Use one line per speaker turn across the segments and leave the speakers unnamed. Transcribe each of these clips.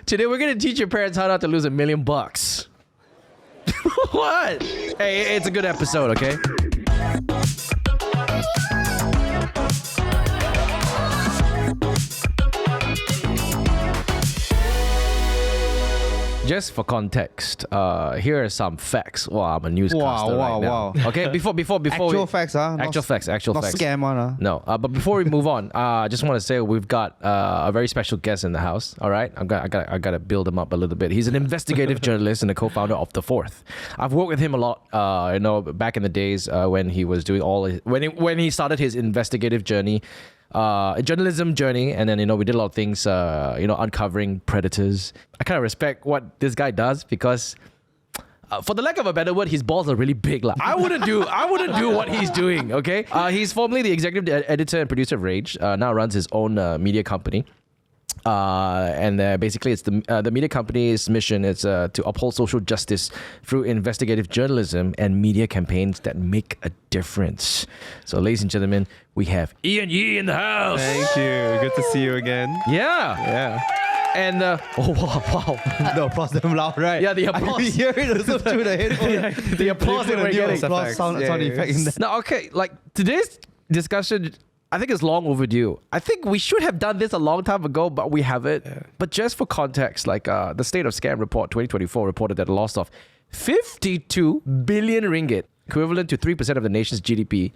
Today we're gonna teach your parents how not to lose $1 million. What? Hey, it's a good episode, okay? Just for context, here are some facts. Wow, I'm a newscaster right now. Okay, before
Actual facts, huh?
Actual facts.
Not scam one, huh?
No, but before we move on, I just want to say we've got a very special guest in the house. All right, I got to build him up a little bit. He's an investigative journalist and the co-founder of TheFourth. I've worked with him a lot. Back in the days when he was doing when he started his investigative journey. Journalism journey, and then we did a lot of things uncovering predators. I kind of respect what this guy does because for the lack of a better word, his balls are really big. Like, I wouldn't do what he's doing, okay? He's formerly the executive editor and producer of r.age, now runs his own media company. Basically, it's the media company's mission is to uphold social justice through investigative journalism and media campaigns that make a difference. So, ladies and gentlemen, we have Yee in the house.
Thank you. Good to see you again.
Yeah. And wow.
The applause damn loud, right?
Yeah, the applause.
I can hear it also through the headphones.
The applause that we're getting.
Sound effect in there.
Now, okay, like today's discussion, I think it's long overdue. I think we should have done this a long time ago, but we haven't. Yeah. But just for context, like the State of Scam Report 2024 reported that a loss of 52 billion ringgit, equivalent to 3% of the nation's GDP,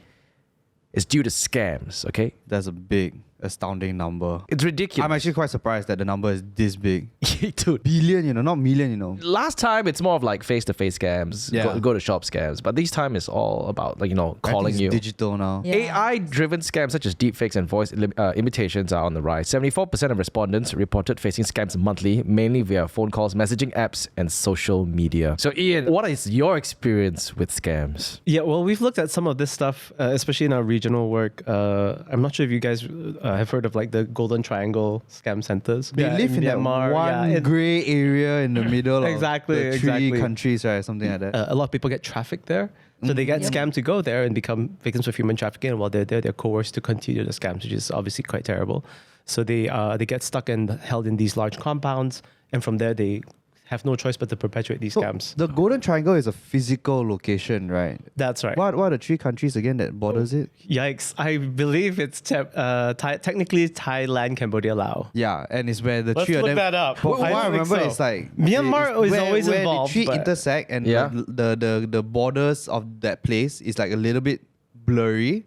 is due to scams, okay?
That's a big, astounding number.
It's ridiculous.
I'm actually quite surprised that the number is this big.
Dude.
Billion, not million,
Last time, it's more of like face-to-face scams, go to shop scams. But this time, it's all about calling you.
Digital now.
Yeah.
AI-driven scams such as deepfakes and voice imitations are on the rise. 74% of respondents reported facing scams monthly, mainly via phone calls, messaging apps, and social media. So, Ian, what is your experience with scams?
Yeah, well, we've looked at some of this stuff, especially in our regional work. I'm not sure if you guys have heard of like the Golden Triangle scam centers.
They live in
Myanmar,
that one grey area in the middle of the three countries, right? Something like that.
A lot of people get trafficked there. So they get scammed to go there and become victims of human trafficking. And while they're there, they're coerced to continue the scams, which is obviously quite terrible. So they get stuck and held in these large compounds. And from there, they have no choice but to perpetuate these scams.
The Golden Triangle is a physical location, right?
That's right.
What are the three countries again that borders it?
Yikes. I believe it's technically Thailand, Cambodia, Laos.
Yeah, and it's where the
Let's
three of them...
look that up.
What I remember is like...
Myanmar is always
where
involved.
the three intersect and the borders of that place is like a little bit blurry.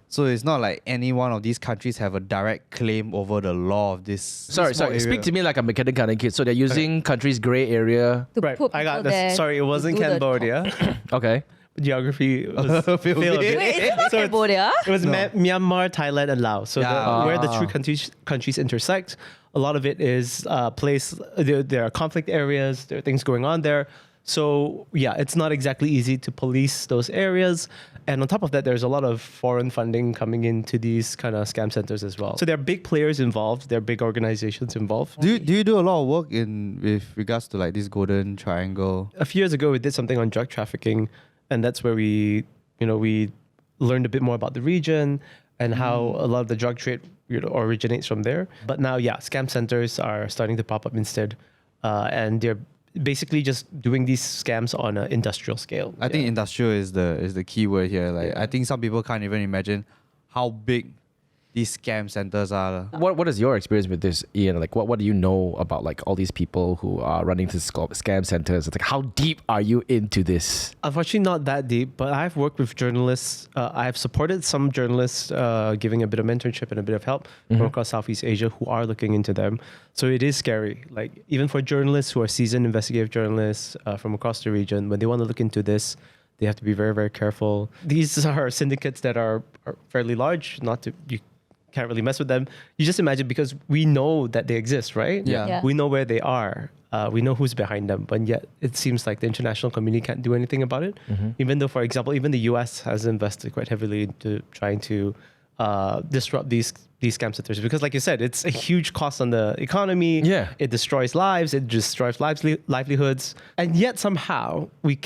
So it's not like any one of these countries have a direct claim over the law of this.
Sorry. Speak to me like I'm a kindergarten kid. So they're using countries' grey area.
Right. I got this. Sorry, it wasn't Cambodia.
Okay.
Geography was
Wait, it's not Cambodia.
It was Myanmar, Thailand, and Laos. So where the two countries intersect, a lot of it is there are conflict areas. There are things going on there. So yeah, it's not exactly easy to police those areas. And on top of that, there's a lot of foreign funding coming into these kind of scam centers as well. So there are big players involved. There are big organizations involved.
Do you do a lot of work with regards to like this Golden Triangle?
A few years ago, we did something on drug trafficking, and that's where we learned a bit more about the region and how a lot of the drug trade originates from there. But now, scam centers are starting to pop up instead, and they're basically just doing these scams on an industrial scale.
I think industrial is the key word here. Like I think some people can't even imagine how big these scam centers are.
What is your experience with this, Ian? Like what do you know about like all these people who are running these scam centers? It's like, how deep are you into this?
Unfortunately, not that deep, but I've worked with journalists. I've supported some journalists giving a bit of mentorship and a bit of help from across Southeast Asia who are looking into them. So it is scary. Like even for journalists who are seasoned investigative journalists from across the region, when they want to look into this, they have to be very, very careful. These are syndicates that are fairly large. You can't really mess with them. You just imagine, because we know that they exist, right?
Yeah.
We know where they are. We know who's behind them, but yet it seems like the international community can't do anything about it. Even though, for example, even the US has invested quite heavily into trying to disrupt these scam centers, because like you said, it's a huge cost on the economy.
Yeah.
It destroys lives, it destroys livelihoods, and yet somehow we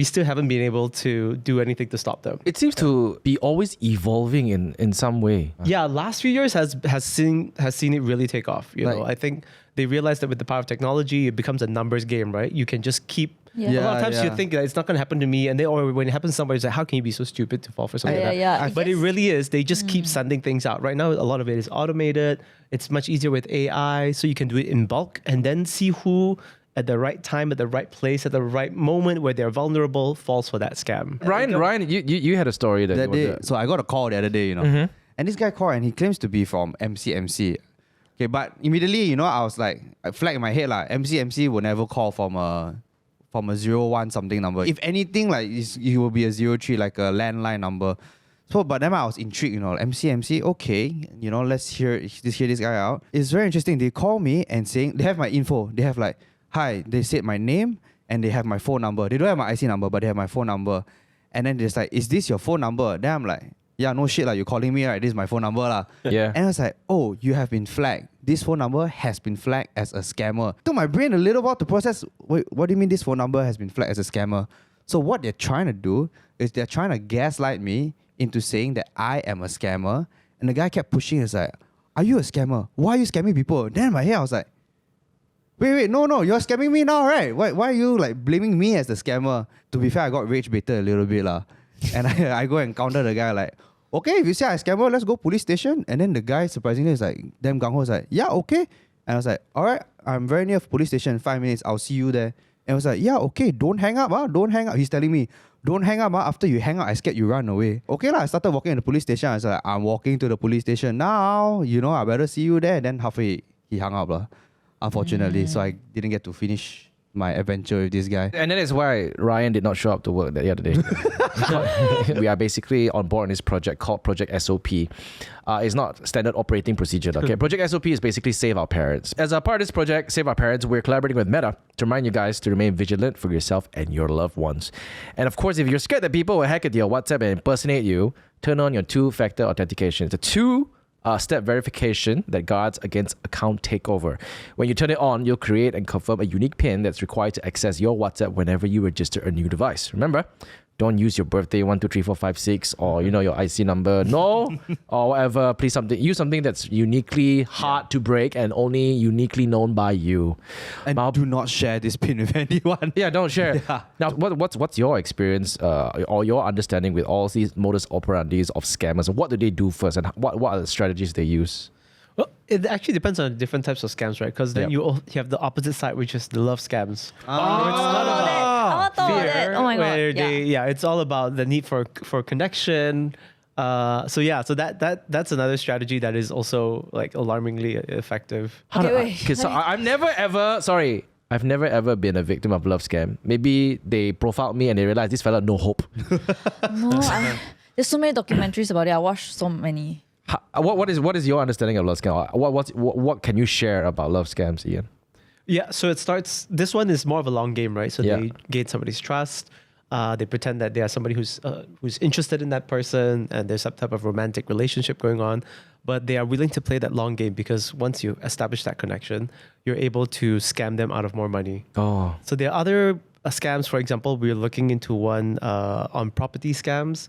still haven't been able to do anything to stop them.
It seems to be always evolving in some way.
Yeah, last few years has seen it really take off. You know, I think they realized that with the power of technology, it becomes a numbers game, right? You can just keep.
Yeah.
A lot of times you think that it's not going to happen to me, and or when it happens to somebody, it's like, how can you be so stupid to fall for something like that?
Yeah.
But it really is. They just keep sending things out. Right now, a lot of it is automated. It's much easier with AI, so you can do it in bulk and then see who at the right time, at the right place, at the right moment where they're vulnerable falls for that scam.
Ryan, you had a story that
day. So I got a call the other day, and this guy called and he claims to be from MCMC. Okay, but immediately, I was like, I flagged in my head, MCMC will never call from a 01 something number. If anything, it will be a 03, like a landline number. So, but then I was intrigued, MCMC, okay, let's hear this guy out. It's very interesting. They call me and saying, they have my info. They have hi, they said my name and they have my phone number. They don't have my IC number, but they have my phone number. And then they're like, is this your phone number? Then I'm like, yeah, no shit, you're calling me, right? This is my phone number.
Yeah.
And I was like, oh, you have been flagged. This phone number has been flagged as a scammer. Took my brain a little while to process, wait, what do you mean this phone number has been flagged as a scammer? So what they're trying to do is they're trying to gaslight me into saying that I am a scammer. And the guy kept pushing. It's like, are you a scammer? Why are you scamming people? Then in my head, I was like, wait, no, you're scamming me now, right? Why are you blaming me as the scammer? To be fair, I got rage baited a little bit. And I go and counter the guy okay, if you say I scammer, let's go police station. And then the guy surprisingly is damn gung ho, is like, yeah, okay. And I was like, all right, I'm very near police station, 5 minutes, I'll see you there. And I was like, yeah, okay, don't hang up, don't hang up. He's telling me, don't hang up, after you hang up, I scared you run away. Okay, I started walking in the police station. I was like, I'm walking to the police station now, I better see you there. And then halfway, he hung up, unfortunately. So I didn't get to finish my adventure with this guy.
And that is why Ryan did not show up to work the other day. We are basically on board on this project called Project SOP. It's not standard operating procedure. Okay, Project SOP is basically Save Our Parents. As a part of this project, Save Our Parents, we're collaborating with Meta to remind you guys to remain vigilant for yourself and your loved ones. And of course, if you're scared that people will hack into your WhatsApp and impersonate you, turn on your two-factor authentication. It's a two-step verification that guards against account takeover. When you turn it on, you'll create and confirm a unique PIN that's required to access your WhatsApp whenever you register a new device. Remember, don't use your birthday 1, 2, 3, 4, 5, 6 or your IC number. No, or whatever. Please use something that's uniquely hard to break and only uniquely known by you.
And do not share this PIN with anyone.
Yeah, don't share. Yeah. Now, what's your experience or your understanding with all these modus operandis of scammers? What do they do first, and what are the strategies they use?
Well, it actually depends on different types of scams, right? Because then you have the opposite side, which is the love scams.
It's not about fear. Oh my god!
It's all about the need for connection. So that's another strategy that is also alarmingly effective.
So I've never ever been a victim of love scam. Maybe they profiled me and they realized this fella no hope.
There's so many documentaries about it. I watched so many.
What is your understanding of love scam? What can you share about love scams, Ian?
Yeah, so it starts. This one is more of a long game, right? So they gain somebody's trust. They pretend that they are somebody who's interested in that person, and there's some type of romantic relationship going on. But they are willing to play that long game because once you establish that connection, you're able to scam them out of more money.
Oh,
so there are other scams. For example, we're looking into one on property scams,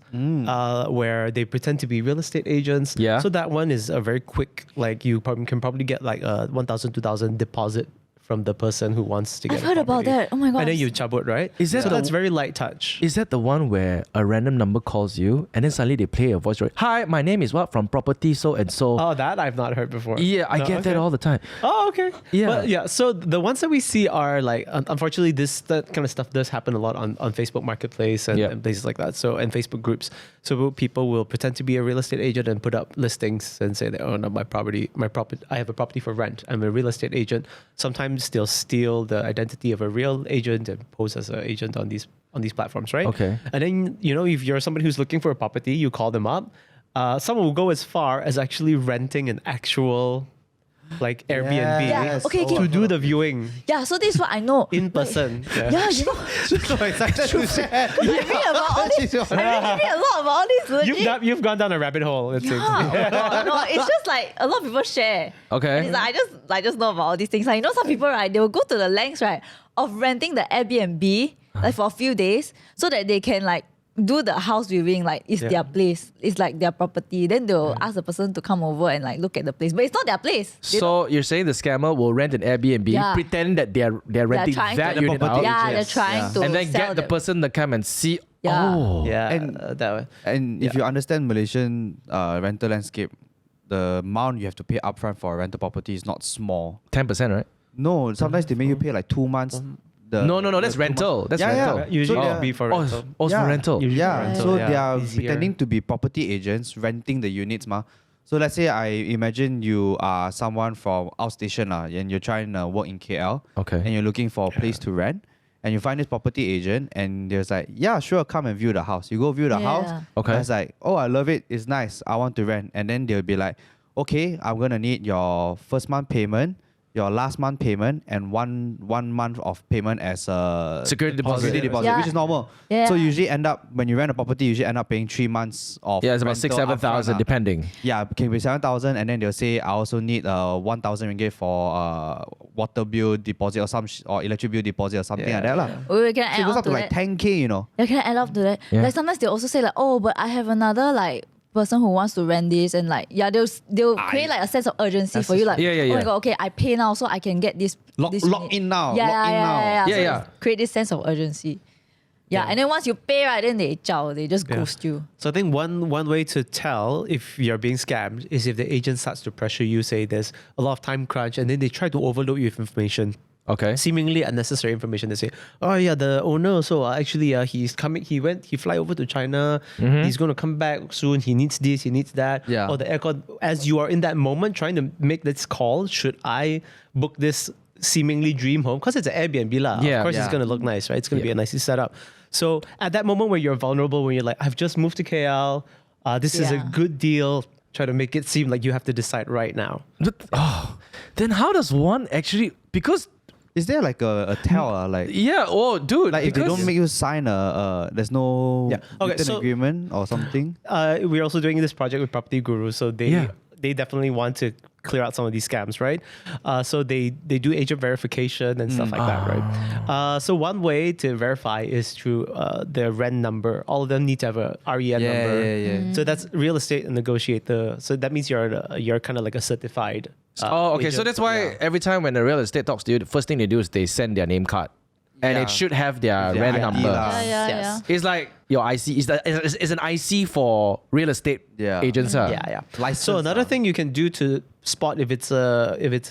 where they pretend to be real estate agents.
Yeah.
So that one is a very quick. You can probably get a 1,000, 2,000 deposit from the person who wants to get.
I've heard about that. Oh my god!
And then you chabut, right? So that's very light touch.
Is that the one where a random number calls you and then suddenly they play a voice? Hi, my name is from property so and so.
Oh, that I've not heard before.
Yeah, I get that all the time.
Oh, okay.
Yeah.
But so the ones that we see are unfortunately that kind of stuff does happen a lot on Facebook Marketplace and places like that. So and Facebook groups. So people will pretend to be a real estate agent and put up listings and say that, oh no, I have a property for rent. I'm a real estate agent. Sometimes they'll steal the identity of a real agent and pose as an agent on these platforms, right?
Okay.
And then if you're somebody who's looking for a property, you call them up. Someone will go as far as actually renting an actual like Airbnb,
Yeah. Okay, okay.
to do the viewing
Yeah, so this is what I know.
in person.
Yeah, you know,
So excited to share.
I read about all this. I read a lot about all this. Legit.
You've gone down a rabbit hole. It seems.
No, it's just like a lot of people share.
Okay.
And it's like, I just know about all these things. Like, you know, some people, right, they will go to the lengths, right, of renting the Airbnb like for a few days so that they can like do the house viewing, like it's their place, it's like their property. Then they'll ask the person to come over and like look at the place, but it's not their place.
So you're saying the scammer will rent an Airbnb,
Yeah.
pretend that they're renting
trying
that
to-
unit out,
Yeah, they're trying to
and then
sell
get the
them.
person to come and see.
Yeah.
Oh,
Yeah,
And-
that way.
And if you understand Malaysian rental landscape, the amount you have to pay upfront for a rental property is not small.
10%, right?
No, sometimes they make you pay like 2 months.
No,
the
that's
2
rental.
months.
That's
Yeah,
rental.
yeah.
Usually
So
it'll
they're-
be for
Oh,
rental.
it's for rental.
Usually
Yeah,
rental,
so
yeah.
they are
Easier.
pretending to be property agents renting the units, ma. So let's say I imagine you are someone from outstation and you're trying to work in KL.
Okay.
And you're looking for a place to rent, and you find this property agent, and there's like, yeah, sure, come and view the house. You go view the house.
Okay.
And it's like, oh, I love it. It's nice. I want to rent. And then they'll be like, okay, I'm gonna need your first month payment, your last month payment, and one month of payment as a
Security deposit.
Yeah.
which is normal.
Yeah.
So usually end up when you rent a property, you usually end up paying 3 months of
Yeah, it's about
rental
6,000-7,000
upfront,
depending.
Yeah, it can be 7,000, and then they'll say I also need 1,000 ringgit for water bill deposit or or electric bill deposit or something like that lah.
We can
So
add
it goes
on
up to
to
like
that.
10K, you know.
Yeah, can I add up to that?
Yeah.
Like sometimes they also say like, oh, but I have another like person who wants to rent this, and like they'll create like a sense of urgency for you, like
Yeah, yeah,
oh
yeah.
my god, okay, I pay now so I can get this
Lock
unit.
in now.
Yeah,
lock in
yeah,
now.
yeah,
Yeah,
So
yeah.
it's create this sense of urgency. Yeah, and then once you pay, right, then they just ghost you.
So I think one way to tell if you're being scammed is if the agent starts to pressure you, say there's a lot of time crunch, and then they try to overload you with information.
Okay.
Seemingly unnecessary information. They say, oh yeah, the owner, so actually he's coming, he fly over to China, he's going to come back soon, he needs this, he needs that.
Yeah.
Or the aircon, as you are in that moment trying to make this call, should I book this seemingly dream home? Because it's an Airbnb lah.
Yeah.
Of course
Yeah.
it's going to look nice, right? It's going to be
Yeah.
a nicely set up. So at that moment where you're vulnerable, when you're like, I've just moved to KL, this is a
Yeah.
good deal, try to make it seem like you have to decide right now.
Then how does one actually, because
Is there like a tell like
dude,
like if they
because-
don't make you sign there's no
Yeah. Okay,
written
so-
agreement or something?
We're also doing this project with Property Guru, so they definitely want to clear out some of these scams, right? So they do agent verification and stuff like that, right? So one way to verify is through their rent number. All of them need to have a REN number.
Yeah.
So that's real estate negotiator. So that means you're kind of like a certified.
okay. So
agent.
that's why every time when the real estate talks to you, the first thing they do is they send their name card. And
Yeah.
it should have their
Their
rent
ID
number.
lah.
Yeah.
Yes.
It's like your IC. It's an IC for real estate
Yeah.
agents.
Yeah.
License,
So another thing you can do to spot if it's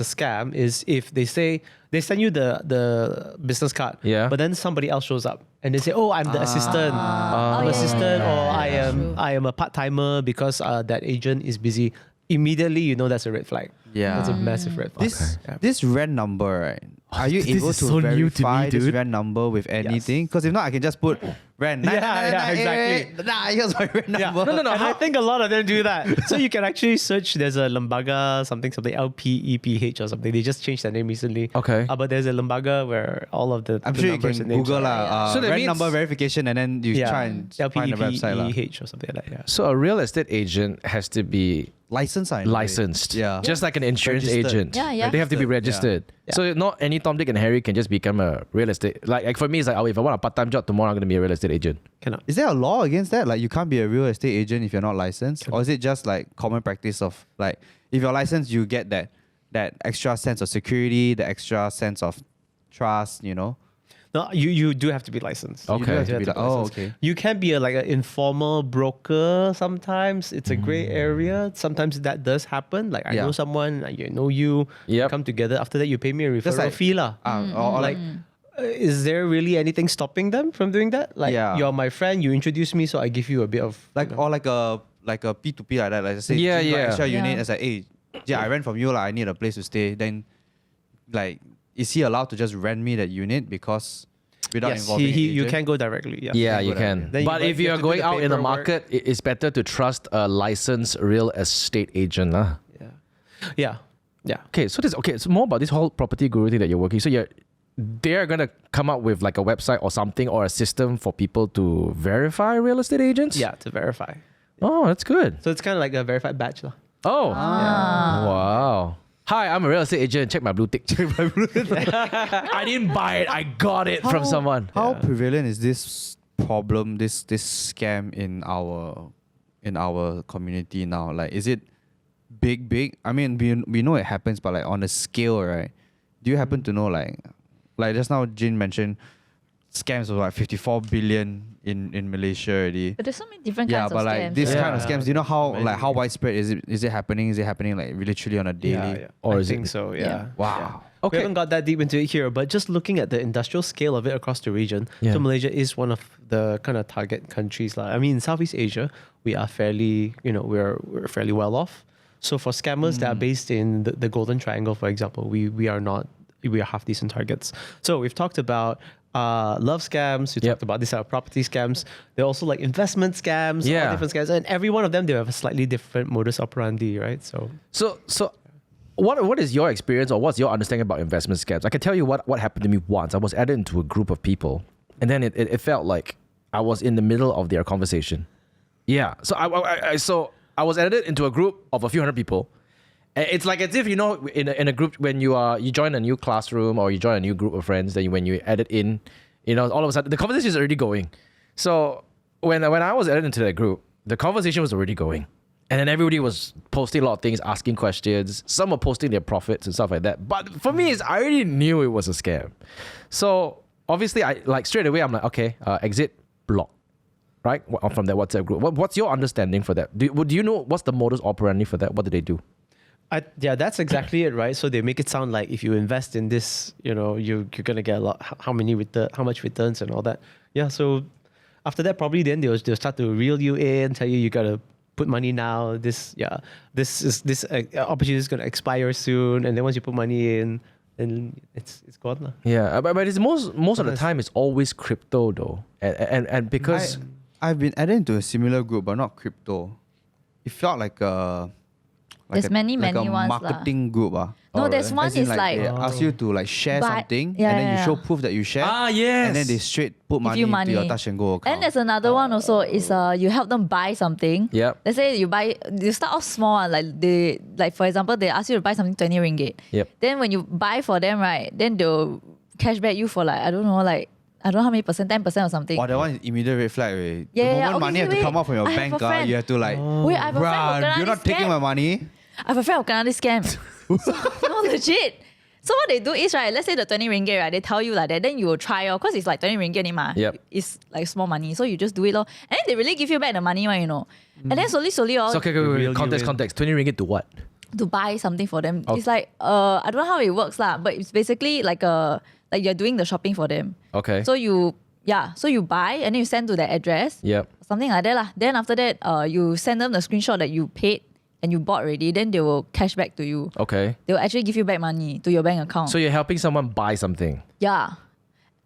a scam is if they say they send you the business card,
Yeah.
but then somebody else shows up and they say, oh, I'm the assistant, I'm
yeah,
assistant,
yeah,
or
yeah, true.
I am a part timer because that agent is busy. Immediately, you know that's a red flag.
Yeah.
That's a massive red flag.
This rent number, right? Are you
this
able
is
to
so new to me,
verify this
dude.
rent number with anything? Because if not, I can just put rent.
Yeah, exactly.
Nah, here's my rent
Yeah.
number.
No. And I think a lot of them do that. So you can actually search. There's a Lembaga something LPEPH or something. They just changed their name recently.
Okay.
But there's a Lembaga where all of the
I'm
the
sure you
numbers
can
and names
Google
are-
lah.
So that
Rent
means-
number verification, and then you try and find the website lah.
LPEPH or something like that. Yeah.
So a real estate agent has to be
License, in a way.
licensed.
Yeah.
Just like an insurance
Registered.
agent.
Yeah.
They have to be
Registered,
registered. So not any Tom, Dick, and Harry can just become a real estate. Like for me, it's like, oh, if I want a part-time job tomorrow, I'm going to be a real estate agent.
Cannot.
Is there a law against that? Like you can't be a real estate agent if you're not licensed, or is it just like common practice of like if you're licensed, you get that extra sense of security, the extra sense of trust, you know?
No, you do have to be licensed.
Okay.
You do
You
have
have to be like, oh,
licensed.
okay.
You can be like an informal broker sometimes. It's a gray area. Sometimes that does happen. Like I
Yeah.
know someone, you know you,
Yep.
come together. After that, you pay me a
Just
referral
like-
fee lah.
Or like
Is there really anything stopping them from doing that? Like
Yeah.
you're my friend, you introduce me, so I give you a bit of
or like a P2P like that. Like say,
Yeah,
you got
yeah.
extra
Yeah.
unit. It's like, hey, I rent from you, like I need a place to stay. Then, like, is he allowed to just rent me that unit because without
yes,
involving an
you
agent?
can go directly. Yeah.
Yeah, you
good
can.
idea.
Then
But if
you
you're
have to do
going
the
out in the
paperwork.
market, it's better to trust a licensed real estate agent.
Yeah. Yeah.
Okay, so it's more about this whole property guru thing that you're working. So they're gonna come up with like a website or something or a system for people to verify real estate agents.
Yeah, to verify.
Oh, that's good.
So it's kind of like a verified badge. lah.
Oh,
Ah.
wow. Hi, I'm a real estate agent. Check my blue tick. I didn't buy it. I got it from someone.
How prevalent is this problem, this scam in our community now? Like, is it big? I mean, we know it happens, but like on a scale, right? Do you happen to know like just now Jeanne mentioned scams of like 54 billion in Malaysia already?
But there's so many different
Yeah,
kinds
but
of
like
scams.
this
Yeah.
kind of scams, do you know how
Many.
like how widespread is it? Is it happening? Is it happening like literally on a daily?
Yeah.
Or
I
is it-
think so, yeah.
Wow.
We
Okay.
haven't got that deep into it here, but just looking at the industrial scale of it across the region,
Yeah.
so Malaysia is one of the kind of target countries. I mean, in Southeast Asia, we are fairly, we're fairly well off. So for scammers that are based in the Golden Triangle, for example, we are half decent targets. So we've talked about love scams. We talked about these are property scams. They're also like investment scams, all
Yeah.
different scams, and every one of them they have a slightly different modus operandi, right? So
So what is your experience or what's your understanding about investment scams? I can tell you what happened to me once. I was added into a group of people, and then it felt like I was in the middle of their conversation. Yeah. So I was added into a group of a few hundred people. It's like as if in a group when you join a new classroom or you join a new group of friends. Then when you added in, all of a sudden the conversation is already going. So when I was added into that group, the conversation was already going. And then everybody was posting a lot of things, asking questions. Some were posting their profits and stuff like that. But for me, I already knew it was a scam. So obviously, I like straight away, I'm like, okay, exit, block, right? From that WhatsApp group. What's your understanding for that? Do you know what's the modus operandi for that? What do they do?
Yeah, that's exactly it, right? So they make it sound like if you invest in this, you're gonna get a lot. How much returns and all that. Yeah. So after that, probably then they'll start to reel you in, tell you gotta put money now. This opportunity is gonna expire soon, and then once you put money in, then it's gone lah.
Yeah, but it's most of the time it's always crypto though, and because
I've been added into a similar group, but not crypto. It felt like a
There's many
a
ones lah.
marketing group.
No, there's one
As in,
is like
they ask you to like share
buy-
something,
yeah,
and then
yeah,
you show
yeah.
proof that you share.
yes,
And then they straight put money
you
into
money.
your Touch and Go account.
And there's another one also is you help them buy something.
Yep.
Let's say you start off small, for example they ask you to buy something 20 ringgit.
Yep.
Then when you buy for them, right, then they'll cashback you for I don't know how many percent, 10% or something.
Wow, that one is immediate red flag. Right?
Yeah,
the
yeah,
moment
okay,
money have to
wait.
come out from your
I have
bank
a
card,
friend.
you have to like,
Wait, I have a friend who
bruh,
kena
you're not
this
taking
scam.
my money.
I have a friend who kena this scam. So, no, legit. So what they do is, right, let's say the 20 ringgit, right, they tell you like that, then you will try, because it's like 20 ringgit anymore.
Yep.
It's like small money. So you just do it, and then they really give you back the money, And then slowly,
so okay,
Reel you
context. 20 ringgit to what?
to buy something for them.
Okay.
It's like, I don't know how it works, but it's basically like you're doing the shopping for them.
Okay.
So you buy and then you send to their address.
Yep.
Something like that lah. Then after that, you send them the screenshot that you paid and you bought already. Then they will cash back to you.
Okay.
They will actually give you back money to your bank account.
So you're helping someone buy something.
Yeah.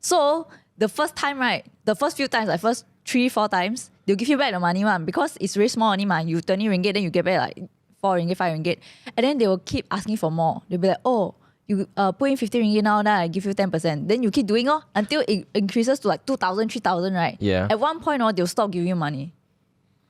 So the first time, right, the first few times, like first 3-4 times, they'll give you back the money one because it's very small money, man. You 20 ringgit, then you get back like 4 ringgit, 5 ringgit. And then they will keep asking for more. They'll be like, oh, you put in 50 ringgit now, then I give you 10%. Then you keep doing until it increases to like 2,000, 3,000, right?
Yeah.
At one point, they'll stop giving you money.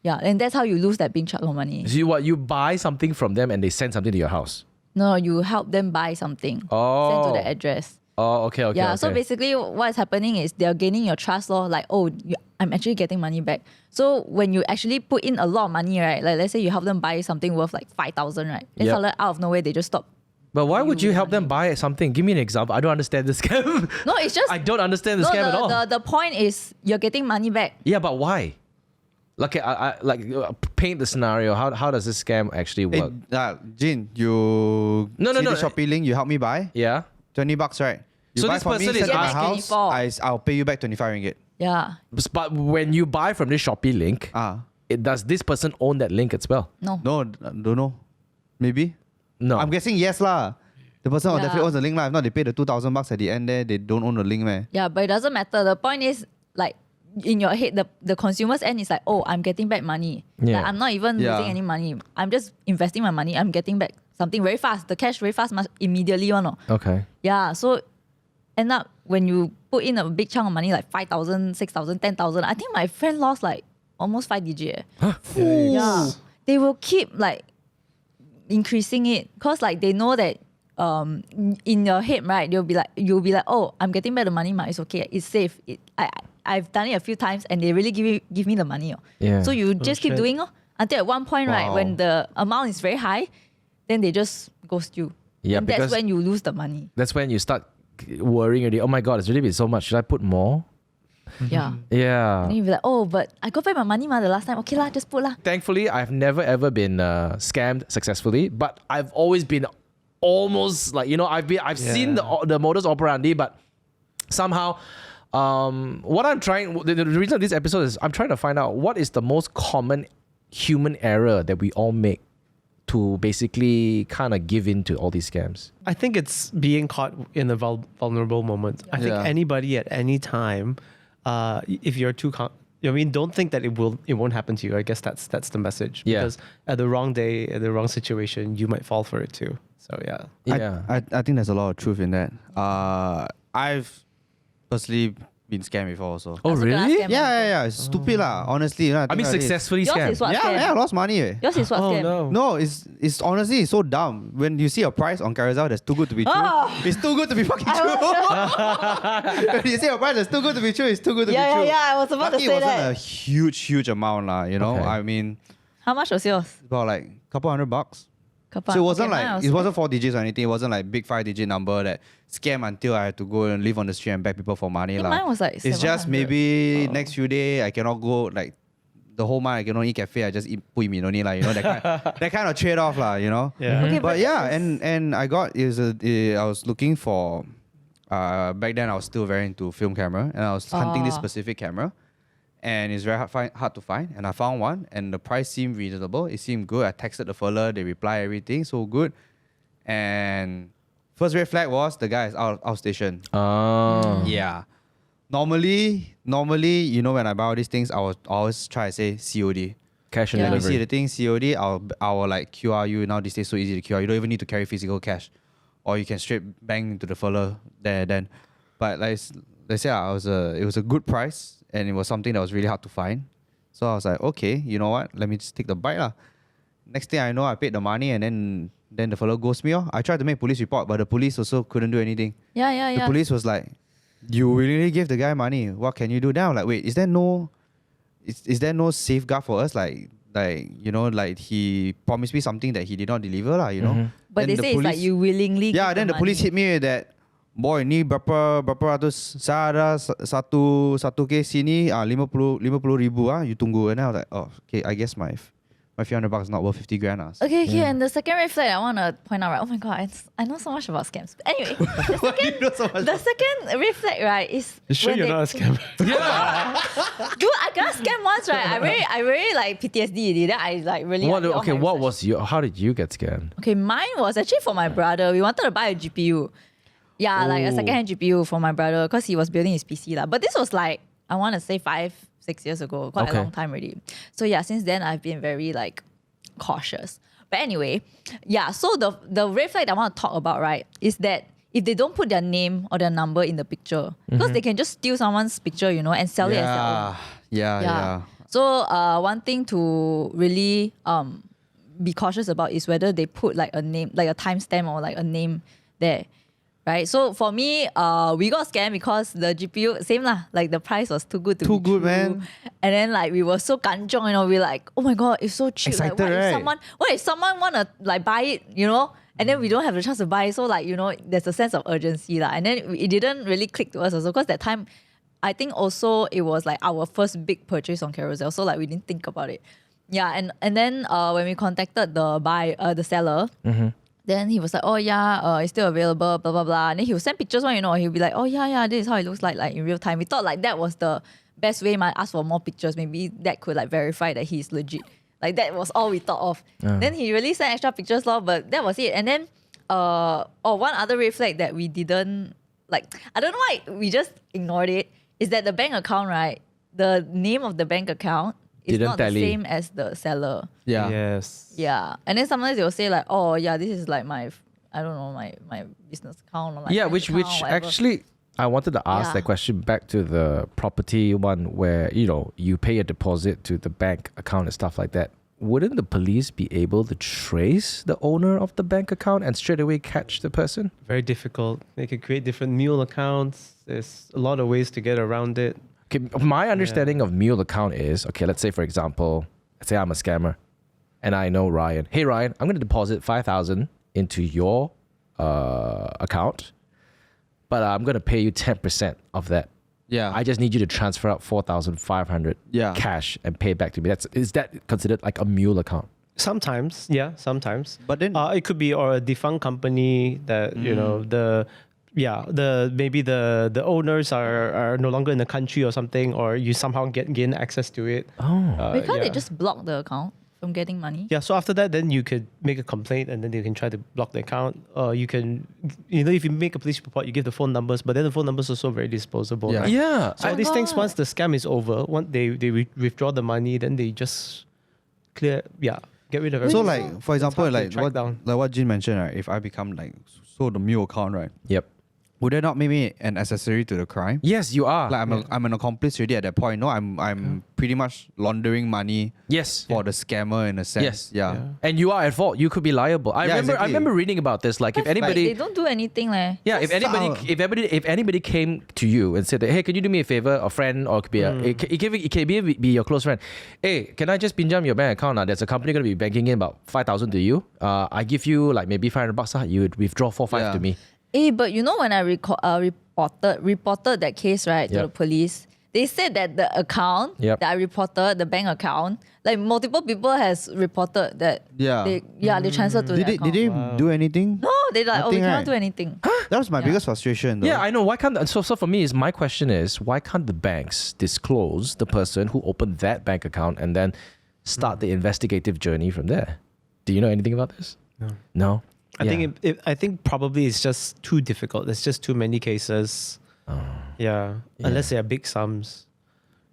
Yeah, and that's how you lose that being charged of money.
So you buy something from them and they send something to your house.
No, you help them buy something.
Oh.
Send to the address.
Oh, okay.
Yeah, so
okay.
basically what's happening is they're gaining your trust, like, I'm actually getting money back. So when you actually put in a lot of money, right, like let's say you help them buy something worth like 5,000, right, then
Yep.
suddenly out of nowhere they just stop.
But why would you
you
help them
money.
buy something? Give me an example. I don't understand the scam.
No, it's just
I don't understand the scam at all.
The point is you're getting money back.
Yeah, but why? Like, paint the scenario. How does this scam actually
Hey,
work?
Jeanne, you
No,
see
no.
the Shopee link, you help me buy
Yeah.
$20, right? You
So
buy
this
for me,
person
send
is
to my
asking-
house,
24.
I'll pay you back 25 ringgit.
Yeah.
But when you buy from this Shopee link, does this person own that link as well?
No.
No, don't know. Maybe?
No.
I'm guessing yes lah. The person
Yeah.
definitely owns the link lah. If not, they pay the $2,000 at the end there. They don't own the link, man.
Yeah, but it doesn't matter. The point is, like, in your head, the consumer's end is like, oh, I'm getting back money.
Yeah.
Like, I'm not even
Yeah.
losing any money. I'm just investing my money. I'm getting back something very fast. The cash very fast, must immediately one.
Okay.
Yeah, so end up when you put in a big chunk of money, like 5,000, 6,000, 10,000, I think my friend lost like almost 5 digit. Yeah. They will keep like increasing it because like they know that in your head, right, you'll be like, oh, I'm getting back the money, it's okay, it's safe. I've done it a few times and they really give me the money.
Yeah.
So you just keep doing until at one point, right, when the amount is very high, then they just ghost you.
Yeah,
and that's
because
when you lose the money.
that's when you start worrying already. Oh my God, it's really been so much. Should I put more?
Yeah.
Yeah.
And you'll be like, oh, but I got back my money the last time. Okay lah, just put lah.
Thankfully, I've never ever been scammed successfully, but I've always been almost like, I've seen the modus operandi, but somehow what I'm trying, the reason of this episode is I'm trying to find out what is the most common human error that we all make to basically kind of give in to all these scams.
I think it's being caught in a vulnerable moment. I think anybody at any time, if you're too, don't think that it won't happen to you. I guess that's the message.
Yeah.
Because at the wrong day, at the wrong situation, you might fall for it too. So yeah.
Yeah.
I think there's a lot of truth in that. I've personally been scammed before also.
Oh, really?
Yeah. It's stupid lah. Honestly,
I mean, successfully
Yours
scammed.
is what scam?
I lost money.
Yours is what scam?
no.
No, it's honestly so dumb. When you see a price on Carousel that's too good to be true, it's too good to be fucking true. When you see a price that's too good to be true, it's too good to be true.
I was about
Lucky
to say
it wasn't
that.
a huge amount lah.
Okay.
I mean,
How much was yours?
about like a couple $100. So it wasn't it wasn't 4 digits or anything. It wasn't like big 5-digit number that scam until I had to go and live on the street and beg people for money.
Yeah, mine was like
it's just
700.
maybe next few days I cannot go like the whole month I cannot eat cafe. I just eat pui min only lah. That kind of trade off lah.
Yeah.
Okay,
But yeah, and I got I was looking for back then I was still very into film camera and I was hunting this specific camera. And it's very hard to find. And I found one, and the price seemed reasonable. It seemed good. I texted the fella, they reply everything, so good. And first red flag was the guy is out station.
Oh.
Yeah. Normally, when I buy all these things, I will always try to say COD.
Cash on
Yeah.
If you see
delivery.
the thing COD, I will like QR you. Now these days so easy to QR. You don't even need to carry physical cash, or you can straight bang into the fella there then. But like they say, it was a good price. And it was something that was really hard to find. So I was like, okay, you know what? Let me just take the bite lah. Next thing I know, I paid the money and then the fellow ghosts me. I tried to make police report, but the police also couldn't do anything.
Yeah.
The police was like, you really gave the guy money. What can you do? Then I'm like, wait, is there no safeguard for us? Like he promised me something that he did not deliver lah,
But
Then
they say it's like you willingly.
Yeah,
give
then the police hit me with that. Boy, ni berapa ratus? Saya ada satu case sini 50 ribu you tunggu. And then I was like, oh, okay, I guess my $300 is not worth 50 grand.
Okay, and the second red flag I want to point out, right? Oh my God, I know so much about scams. But anyway,
Why do you know so much?
the second red flag, right, is
You sure
when
you're not a scammer?
Dude, I got scam once, right? I very like PTSD. Then I like really.
What,
I did all
okay,
my
what
research.
was how did you get scammed?
Okay, mine was actually for my brother. We wanted to buy a GPU. Yeah, like a secondhand GPU for my brother because he was building his PC lah. But this was like, I want to say 5-6 years ago, quite a long time already. So yeah, since then I've been very like cautious. But anyway, yeah, so the red flag I want to talk about, right, is that if they don't put their name or their number in the picture, because they can just steal someone's picture, and sell it as their own.
Yeah.
So one thing to really be cautious about is whether they put like a name, like a timestamp or like a name there. Right, so for me, we got scammed because the GPU, same lah, like the price was too good to be
good,
true.
man.
And then like we were so kanchong, we're like, oh my God, it's so cheap.
Excited,
like,
right?
What if someone wanna like buy it, and then we don't have the chance to buy it. So like, there's a sense of urgency lah. And then it didn't really click to us also because that time, I think also it was like our first big purchase on Carousel. So like we didn't think about it. Yeah, and then when we contacted the seller, then he was like, oh yeah, it's still available, blah, blah, blah. And then he would send pictures, he'll be like, oh yeah, this is how it looks like in real time. We thought like that was the best way. Might ask for more pictures. Maybe that could like verify that he's legit. Like that was all we thought of. Then he really sent extra pictures, but that was it. And then, one other red flag that we didn't, like, I don't know why we just ignored it, is that the bank account, right? The name of the bank account it's
Didn't
not
tally.
the same as the seller.
Yeah.
Yes.
Yeah. And then sometimes they'll say like, oh yeah, this is like my, I don't know, my business account or my
Yeah,
friend's
which
account or whatever.
actually I wanted to ask
Yeah.
that question back to the property one where, you pay a deposit to the bank account and stuff like that. Wouldn't the police be able to trace the owner of the bank account and straight away catch the person?
Very difficult. They could create different mule accounts. There's a lot of ways to get around it.
Okay, my understanding of mule account is, okay, let's say for example, let's say I'm a scammer and I know Ryan. Hey Ryan, I'm going to deposit 5,000 into your account, but I'm going to pay you 10% of that.
Yeah.
I just need you to transfer out 4,500
Yeah.
cash and pay it back to me. Is that considered like a mule account?
Sometimes, yeah, sometimes.
But then
It could be or a defunct company that maybe the owners are no longer in the country or something, or you somehow gain access to it.
Oh.
Wait, can't
yeah.
they just block the account from getting money?
Yeah, so after that, then you could make a complaint and then they can try to block the account. You can, if you make a police report, you give the phone numbers, but then the phone numbers are also very disposable.
Yeah.
Right?
Yeah.
So these things, once the scam is over, once they withdraw the money, then they just get rid of everything.
so like for example,
hard to
like
track down.
what Jean mentioned, right? If I become like the mule account, right?
Yep.
Would that not make me an accessory to the crime?
Yes, you are.
Like I'm an accomplice already at that point. No, I'm pretty much laundering money
yes.
for the scammer in a sense.
Yes.
Yeah.
Yeah.
And you are at fault. You could be liable. I
Yeah,
remember. I
exactly.
remember reading about this. Like, if
They
anybody,
don't do anything leh.
yeah, if anybody came to you and said that, hey, can you do me a favor, a friend, or it could be it can be your close friend. Hey, can I just pinjam your bank account? There's a company gonna be banking in about 5,000 to you. I give you like maybe $500. You would withdraw 4-5
Yeah.
to me.
But you know when I reported that case, right, to
Yep.
the police, they said that the account
Yep.
that I reported, the bank account, like multiple people has reported that
Yeah.
they transferred to
Did
the
they
account.
did they do anything?
No, they like, we
Nothing,
cannot
right?
do anything.
That was my biggest frustration though.
Yeah, I know. Why can't so for me is my question is why can't the banks disclose the person who opened that bank account and then start the investigative journey from there? Do you know anything about this? No.
I think probably it's just too difficult. There's just too many cases. Yeah. Unless they are big sums.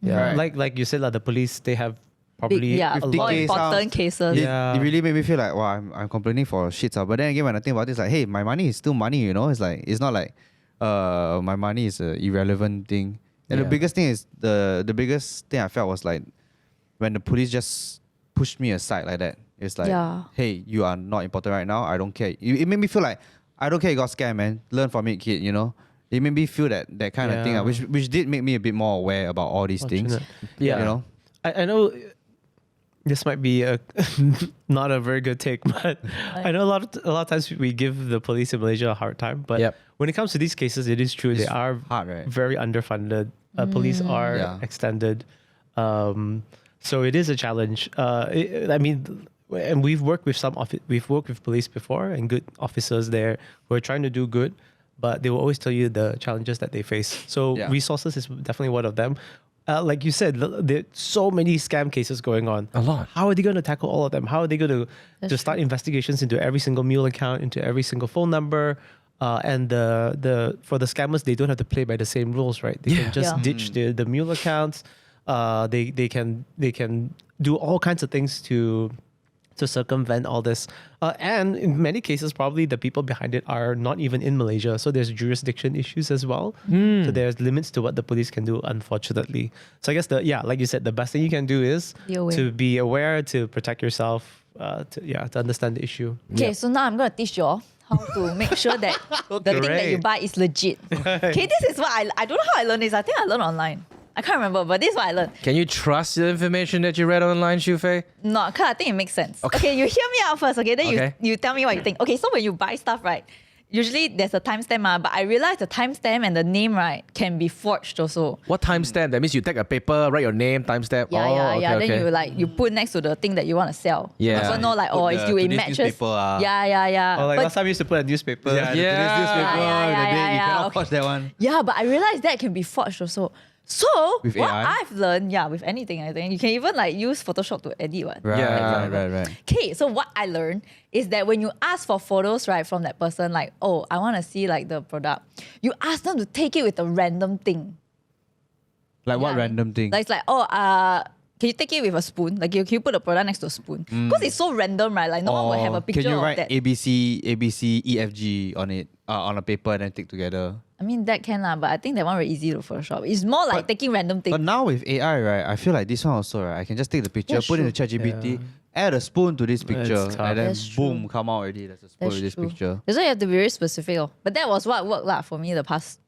Yeah.
Right.
Like you said, like the police, they have probably
Big, yeah,
a
50K
lot.
more important cases.
It,
Yeah.
it really made me feel like, wow, I'm complaining for shit. But then again, when I think about it, it's like, hey, my money is still money, It's like, it's not like my money is an irrelevant thing. And
Yeah.
the biggest thing is, the biggest thing I felt was like, when the police just pushed me aside like that. It's like,
Yeah.
hey, you are not important right now. I don't care. It made me feel like, I don't care you got scammed, man. Learn from it, kid, It made me feel that kind of thing,
Yeah.
which did make me a bit more aware about all these things.
Fortunate.
Yeah.
I know this might be not a very good take, but I know a lot of times we give the police in Malaysia a hard time. But
Yep.
when it comes to these cases, it is true.
It's
they are
hard, right?
very underfunded. Police are
Yeah.
extended. So it is a challenge. And we've worked with police before and good officers there who are trying to do good, but they will always tell you the challenges that they face. So
Yeah.
resources is definitely one of them. Like you said, there are so many scam cases going on.
A lot.
How are they going to tackle all of them? How are they going to
That's
start investigations into every single mule account, into every single phone number? And for the scammers, they don't have to play by the same rules, right? They can just
Yeah.
ditch the mule accounts. They can do all kinds of things to circumvent all this. And in many cases, probably the people behind it are not even in Malaysia. So there's jurisdiction issues as well. So there's limits to what the police can do, unfortunately. So I guess like you said, the best thing you can do is
Be aware.
to be aware, to protect yourself, to understand the issue.
Okay, so now I'm going to teach you all how to make sure that the thing that you
Great.
buy is legit. Okay, this is what I don't know how I learned this. I think I learned online. I can't remember, but this is what I learned.
Can you trust the information that you read online, Shu Faye?
No, because I think it makes sense.
Okay.
Okay, you hear me out first, okay? Then
Okay.
you tell me what you think. Okay, so when you buy stuff, right, usually there's a timestamp, but I realized the timestamp and the name, right, can be forged also.
What timestamp? That means you take a paper, write your name, timestamp.
Yeah,
oh,
yeah,
okay,
yeah.
Okay.
Then you put next to the thing that you want to sell.
Yeah.
People know like,
Put
oh,
the
it's you, it
today's
matches.
newspaper,
Yeah.
Or like
But-
last time we used to put a newspaper.
Yeah, the
Yeah.
today's newspaper,
Yeah,
the day, you cannot
okay.
watch that one.
Yeah, but I realized that can be forged also. So
With
what
AI?
I've learned, with anything, I think you can even like use Photoshop to edit one.
Right,
Yeah.
right.
Okay, so what I learned is that when you ask for photos, right, from that person, like, oh, I want to see like the product, you ask them to take it with a random thing.
Like what
Yeah.
random thing?
Like it's like, can you take it with a spoon? Like, can you put the product next to a spoon? Because it's so random, right? Like, no one will have a picture
Can you
of
write
that.
ABC, EFG on it, on a paper and then take together?
I mean, that can lah, but I think that one very easy to Photoshop. It's more like taking random things.
But now with AI, right, I feel like this one also, right, I can just take the picture,
Yeah,
put it in the ChatGPT, add a spoon to this picture,
tough.
and then
That's true.
boom, come out already. There's a spoon
That's
with this
true.
picture.
That's why you have to be very specific. Oh. But that was what worked lah for me the past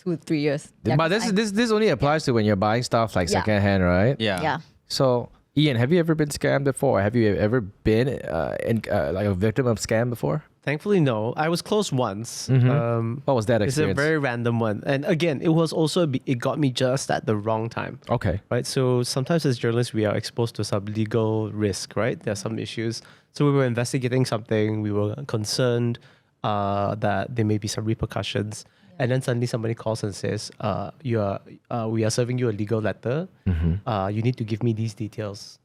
2-3 years. Yeah,
But
'cause
this only applies to when you're buying stuff like
Yeah.
secondhand, right?
Yeah.
So, Ian, have you ever been scammed before? Have you ever been like a victim of scam before?
Thankfully, no. I was close once.
What was that
It's a
experience?
very random one. And again, it was also, it got me just at the wrong time.
Okay.
Right. So sometimes as journalists, we are exposed to some legal risk, right? There are some issues. So we were investigating something. We were concerned that there may be some repercussions. And then suddenly somebody calls and says, we are serving you a legal letter. You need to give me these details.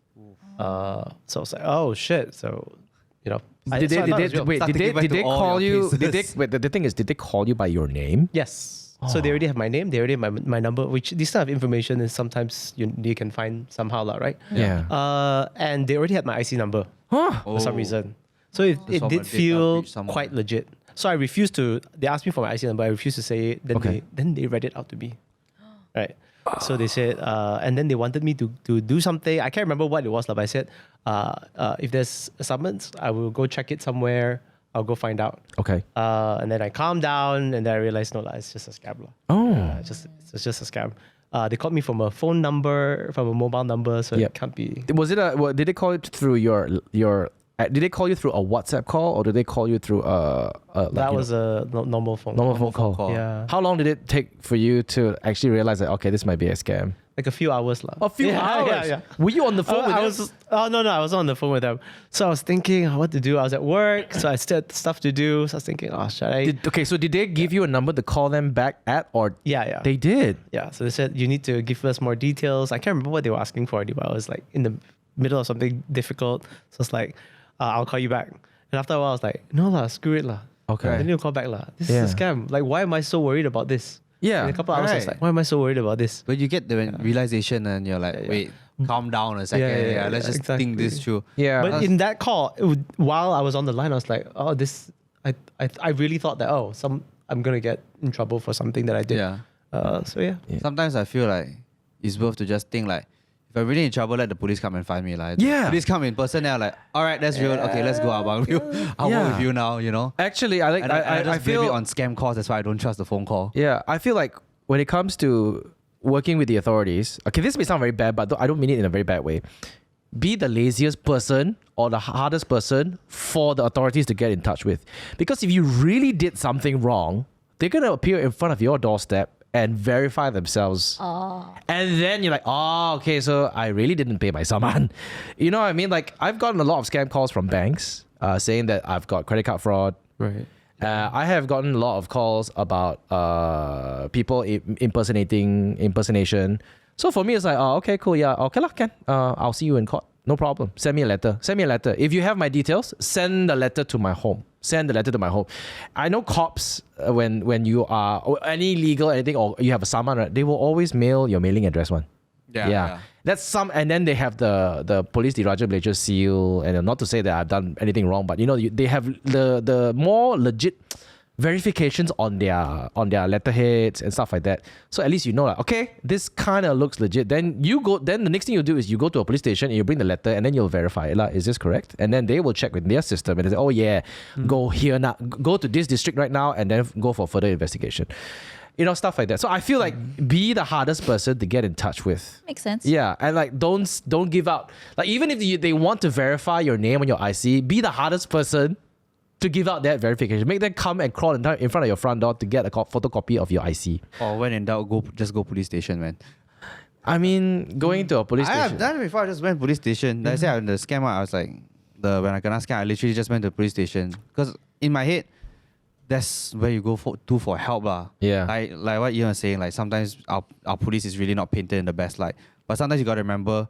So I was like, oh shit. So,
Did they call you? The thing is, did they call you by your name?
Yes. So they already have my name. They already have my number, which this type of information is sometimes you can find somehow, right?
Yeah.
And they already had my IC number for some reason. So it
someone
did
data
feel
breach someone.
quite legit. So I refused to, they asked me for my IC number. I refused to say it. Then they read it out to me. Right. So they said, and then they wanted me to do something. I can't remember what it was, but I said, if there's a summons, I will go check it somewhere. I'll go find out.
Okay.
And then I calmed down, and then I realized, no, it's just a scam.
Oh.
It's just a scam. They called me from a phone number, from a mobile number, so it can't be.
Was it did they call it through your did they call you through a WhatsApp call or did they call you through
That was a normal phone.
normal phone call?
Yeah.
How long did it take for you to actually realize that okay, this might be a scam?
Like a few hours.
A few hours.
Yeah.
Were you on the phone with
I
them?
was. Oh no, I was on the phone with them. So I was thinking what to do. I was at work, so I still had stuff to do. So I was thinking, should I?
So did they give you a number to call them back at or
Yeah.
they did?
Yeah. So they said you need to give us more details. I can't remember what they were asking for already, but I was like in the middle of something difficult. So it's like, I'll call you back. And after a while, I was like, no lah, screw it lah.
Okay.
Then you'll call back lah. This is a scam. Like, why am I so worried about this?
Yeah.
In a couple of hours, I was
Right.
like, why am I so worried about this?
But you get the realization and you're like, wait, calm down a second. Let's just think this through.
Yeah.
But in that call, while I was on the line, I was like, I really thought that, I'm going to get in trouble for something that I did.
Yeah.
So
Sometimes I feel like it's worth to just think like, if I'm really in trouble, let the police come and find me. Like,
Yeah.
police come in person, they're like, all right, that's real. Okay, let's go, Abang. I'll work with you now,
Actually, I
I
feel
blame it on scam calls. That's why I don't trust the phone call.
Yeah, I feel like when it comes to working with the authorities, okay, this may sound very bad, but I don't mean it in a very bad way. Be the laziest person or the hardest person for the authorities to get in touch with. Because if you really did something wrong, they're going to appear in front of your doorstep and verify themselves. And then you're like, okay, so I really didn't pay my saman. You know what I mean? Like, I've gotten a lot of scam calls from banks saying that I've got credit card fraud.
Right.
I have gotten a lot of calls about people impersonation. So for me, it's like, okay, cool, yeah, okay lah, can. I'll see you in court. No problem. Send me a letter. If you have my details, send the letter to my home. I know cops, when you are or any legal anything or you have a saman, right, they will always mail your mailing address one. Yeah. That's and then they have the Police Diraja Malaysia seal, and not to say that I've done anything wrong, but they have the more legit verifications on their letterheads and stuff like that. So at least like, okay, this kind of looks legit. Then the next thing you do is you go to a police station and you bring the letter and then you'll verify it. Is this correct? And then they will check with their system and they say, oh yeah, go here now, go to this district right now, and then go for further investigation. Stuff like that. So I feel like be the hardest person to get in touch with.
Makes sense.
Yeah, and like don't give up. Like even if they want to verify your name on your IC, be the hardest person to give out that verification. Make them come and crawl in front of your front door to get a photocopy of your IC.
Or when in doubt, just go police station, man.
I mean, going to a police
I
station.
have done it before. I just went police station. Like I said, the scam, I was like, when I kena scam, I literally just went to the police station. Because in my head, that's where you go for help lah.
Yeah.
Like what you were saying, like sometimes our police is really not painted in the best light. But sometimes you got to remember,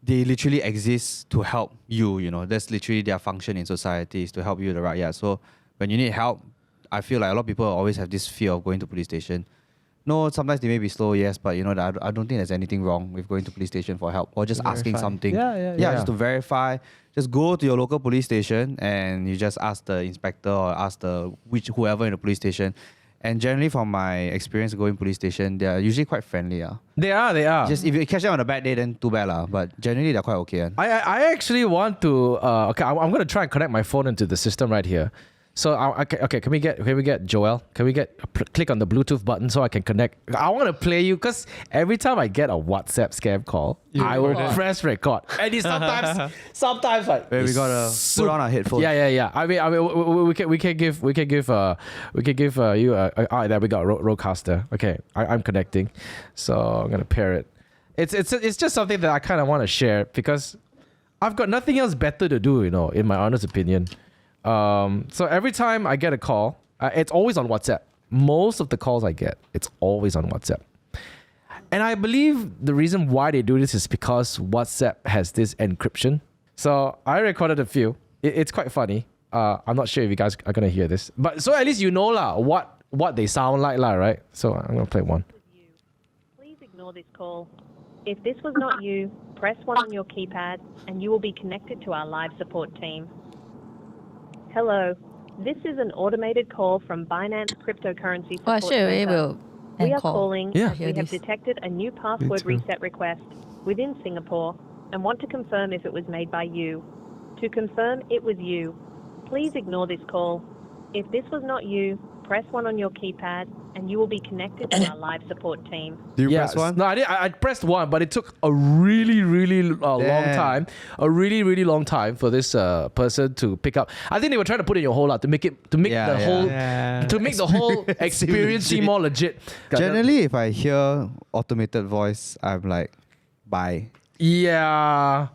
they literally exist to help you, That's literally their function in society, is to help you So when you need help, I feel like a lot of people always have this fear of going to police station. No, sometimes they may be slow, yes, but you know, I don't think there's anything wrong with going to police station for help or just asking
Verify.
something.
Yeah.
Just to verify. Just go to your local police station and you just ask the inspector or ask whoever in the police station. And generally, from my experience going police station, they are usually quite friendly.
They are.
Just if you catch them on a bad day, then too bad lah. But generally, they're quite okay.
I actually want to. I'm gonna try and connect my phone into the system right here. So okay, can we get Joel? Can we click on the Bluetooth button so I can connect? I want to play you because every time I get a WhatsApp scam call, I will press record, and it's sometimes like
Wait, we gotta put on our headphones.
Yeah. I mean, we can give you there we go Rodecaster. Okay, I'm connecting, so I'm gonna pair it. It's just something that I kind of want to share because I've got nothing else better to do, in my honest opinion. So every time I get a call, it's always on WhatsApp. Most of the calls I get, it's always on WhatsApp. And I believe the reason why they do this is because WhatsApp has this encryption. So I recorded a few. It's quite funny. I'm not sure if you guys are going to hear this. But so at least you know what they sound like, right? So I'm going to play one.
Please ignore this call. If this was not you, press 1 on your keypad and you will be connected to our live support team. Hello, this is an automated call from Binance cryptocurrency support
We
center.
will
We are
call.
calling
Yeah.
as we have detected a new password
too.
reset request within Singapore and want to confirm if it was made by you. To confirm it was you, please ignore this call. If this was not you, press 1 on your keypad and you will be connected to our live support team.
Do you press one?
No, I pressed one, but it took a really, really long
Damn.
time. A really, really long time for this person to pick up. I think they were trying to put in your whole lot to make the whole experience seem more legit.
Generally, if I hear automated voice, I'm like, bye.
Yeah.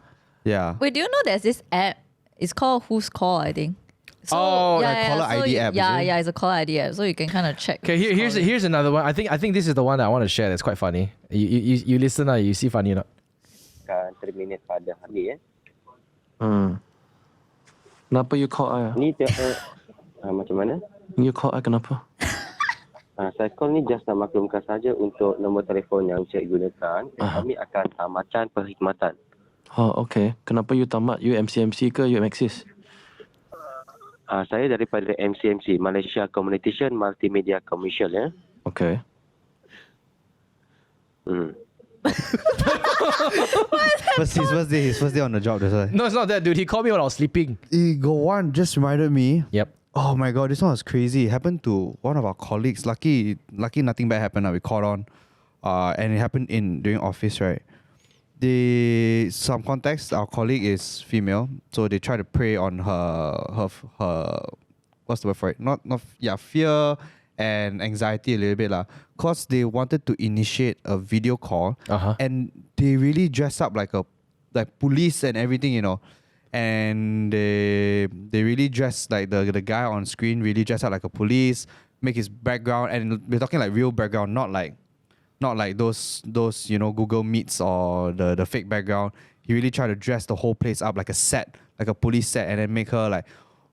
Yeah.
Wait, do you know there's this app? It's called Who's Call, I think. So,
like caller ID app, is it?
Yeah, it's a caller ID app, so you can kind of check.
Okay, here's another one. I think this is the one that I want to share. That's quite funny. You listen, you see funny or not?
Terminate pada hari
Kenapa you call I?
Ni macam mana?
You call I kenapa?
Saya call ni just nak maklumkan saja untuk nombor telefon yang saya gunakan. Kami akan tamatkan perkhidmatan.
Oh, okay. Kenapa you tamat? You MCMC ke you Maxis?
Saya daripada MCMC, Malaysia Communication Multimedia Commission, ya.
Okay.
His first day on the job, that's why.
No, it's not that, dude. He called me when I was sleeping.
Go one just reminded me.
Yep.
Oh my god, this one was crazy. It happened to one of our colleagues. Lucky nothing bad happened. We caught on. And it happened during office, right? Some context, our colleague is female, so they try to prey on her what's the word for it? Fear and anxiety a little bit lah. Cause they wanted to initiate a video call, and they really dress up like police and everything, and they really dress like the guy on screen really dress up like a police, make his background, and we're talking like real background, not like those Google Meets or the fake background. He really tried to dress the whole place up like a set, like a police set, and then make her like,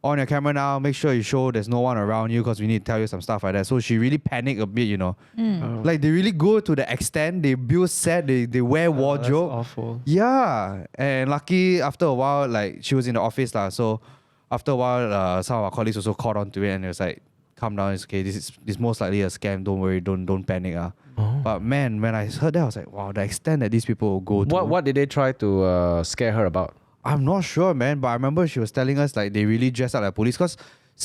on your camera now, make sure you show there's no one around you because we need to tell you some stuff like that. So she really panicked a bit, Like they really go to the extent, they build set, they wear wardrobe.
That's awful.
Yeah, and lucky after a while, like she was in the office lah. So after a while, some of our colleagues also caught on to it, and it was like, calm down, it's okay. This is most likely a scam. Don't worry, don't panic. But man, when I heard that, I was like, wow, the extent that these people will go to.
What did they try to scare her about?
I'm not sure, man, but I remember she was telling us like they really dressed up like police because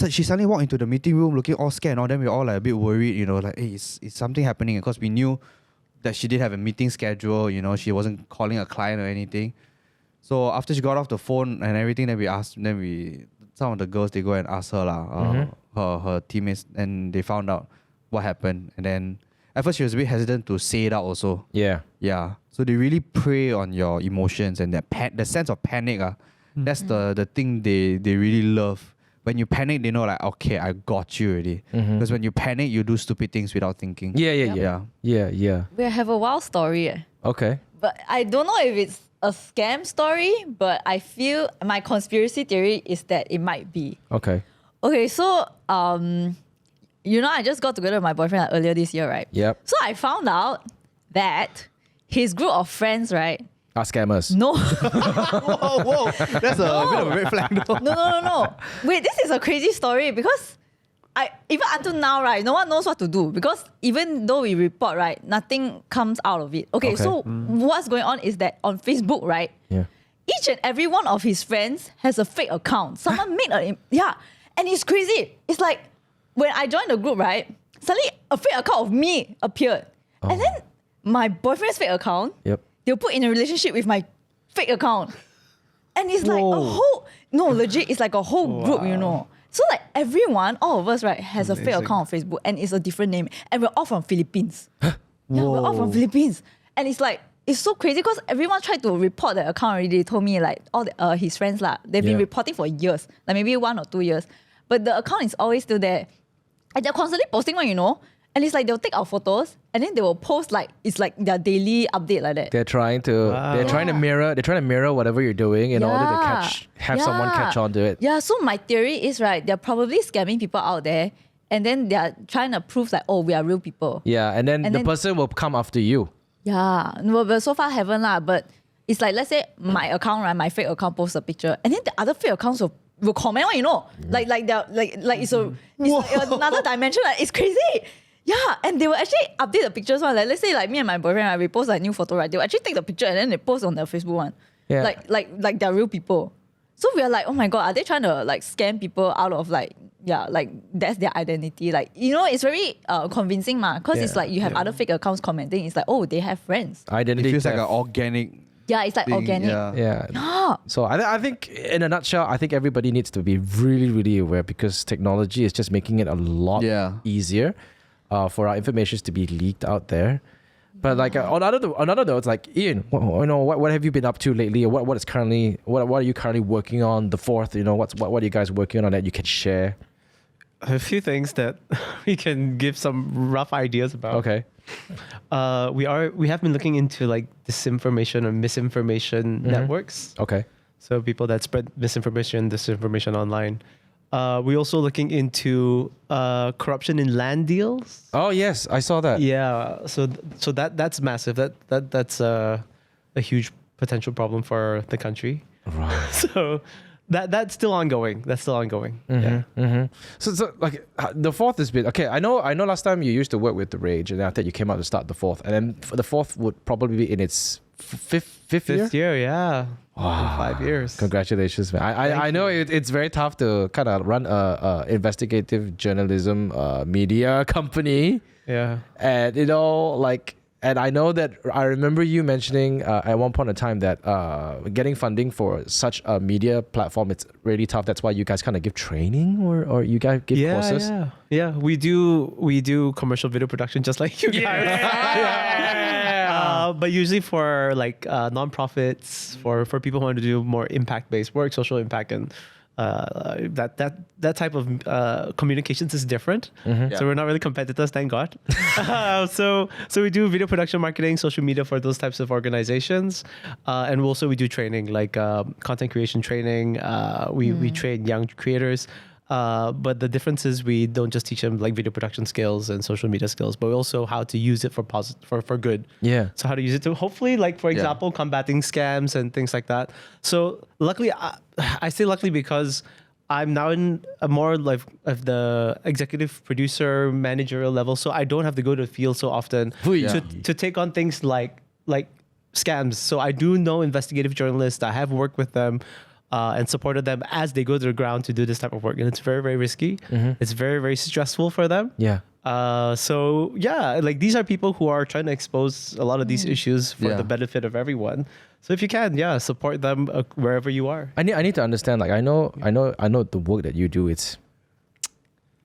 she suddenly walked into the meeting room looking all scared and all. Then we were all like a bit worried, like, hey, is something happening? Because we knew that she did have a meeting schedule, she wasn't calling a client or anything. So after she got off the phone and everything, some of the girls, they go and ask her her teammates, and they found out what happened. And then at first she was a bit hesitant to say it out also.
Yeah.
Yeah. So they really prey on your emotions and the sense of panic. That's the thing they really love. When you panic, they know like, okay, I got you already. Because when you panic, you do stupid things without thinking.
Yeah.
We have a wild story.
Okay.
But I don't know if it's a scam story, but I feel my conspiracy theory is that it might be.
Okay.
Okay, so I just got together with my boyfriend earlier this year, right?
Yep.
So I found out that his group of friends, right?
Are scammers.
No.
Whoa. That's a bit of a red flag. though.
No. Wait, this is a crazy story because even until now, right, no one knows what to do because even though we report, right, nothing comes out of it. Okay. So what's going on is that on Facebook, right?
Yeah.
Each and every one of his friends has a fake account. Someone made and it's crazy. It's like when I joined the group, right, suddenly a fake account of me appeared. And then my boyfriend's fake account,
Yep.
they'll put in a relationship with my fake account. And it's like a whole, legit, it's like a whole group, So like everyone, all of us, right, has a fake account on Facebook and it's a different name. And we're all from Philippines. Yeah, we're all from Philippines. And it's like, it's so crazy because everyone tried to report the account already. They told me like all his friends, they've been reporting for years, like maybe 1 or 2 years. But the account is always still there. And they're constantly posting one, And it's like they'll take our photos and then they will post like it's like their daily update like that.
They're trying to mirror whatever you're doing in order to have someone catch on to it.
Yeah, so my theory is right, they're probably scamming people out there and then they're trying to prove like, we are real people.
Yeah, and then the person will come after you.
Yeah, no, but so far haven't but it's like let's say my account, right, my fake account posts a picture and then the other fake accounts will comment on, like they're like it's another dimension. Like, it's crazy. Yeah, and they will actually update the pictures one. Like let's say like me and my boyfriend, right, we post like new photo, right? They will actually take the picture and then they post on their Facebook one.
Yeah.
Like they're real people. So we are like, oh my god, are they trying to like scam people out of like that's their identity? Like it's very convincing because it's like you have other fake accounts commenting. It's like they have friends.
Identity
It feels like
theft.
an organic.
Yeah, it's like
thing,
organic.
Yeah. So I think in a nutshell, I think everybody needs to be really, really aware because technology is just making it a lot easier for our information to be leaked out there. But like on another note, it's like Ian, what have you been up to lately? Or what are you currently working on? The fourth, what are you guys working on that you can share?
A few things that we can give some rough ideas about.
Okay.
We have been looking into like disinformation or misinformation networks.
Okay.
So people that spread misinformation, disinformation online. We're also looking into corruption in land deals.
Oh yes, I saw that.
Yeah. So that's massive. That's a huge potential problem for the country.
Right.
So that's still ongoing. Yeah.
So like the fourth has been okay. I know. Last time you used to work with the r.age, and after you came out to start the fourth, and then the fourth would probably be in its fifth year.
Yeah.
Wow.
5 years.
Congratulations, man. I know it's very tough to kind of run a investigative journalism media company.
Yeah.
And and I know that I remember you mentioning at one point in time that getting funding for such a media platform, it's really tough. That's why you guys kind of give training or you guys give courses.
Yeah. We do commercial video production just like you guys. But usually for like nonprofits, for people who want to do more impact-based work, social impact, and that type of communications is different. So we're not really competitors, thank God. So we do video production, marketing, social media for those types of organizations, and also we do training like content creation training. We train young creators. But the difference is we don't just teach them like video production skills and social media skills, but also how to use it for good.
Yeah.
So how to use it to hopefully, like for example, combating scams and things like that. So luckily, I say luckily because I'm now in a more like of the executive producer managerial level, so I don't have to go to the field so often to take on things like scams. So I do know investigative journalists. I have worked with them. And supported them as they go to the ground to do this type of work. And it's very, very risky. It's very, very stressful for them.
Yeah.
So yeah, like these are people who are trying to expose a lot of these issues for the benefit of everyone. So if you can, support them wherever you are.
I need to understand. Like I know the work that you do. It's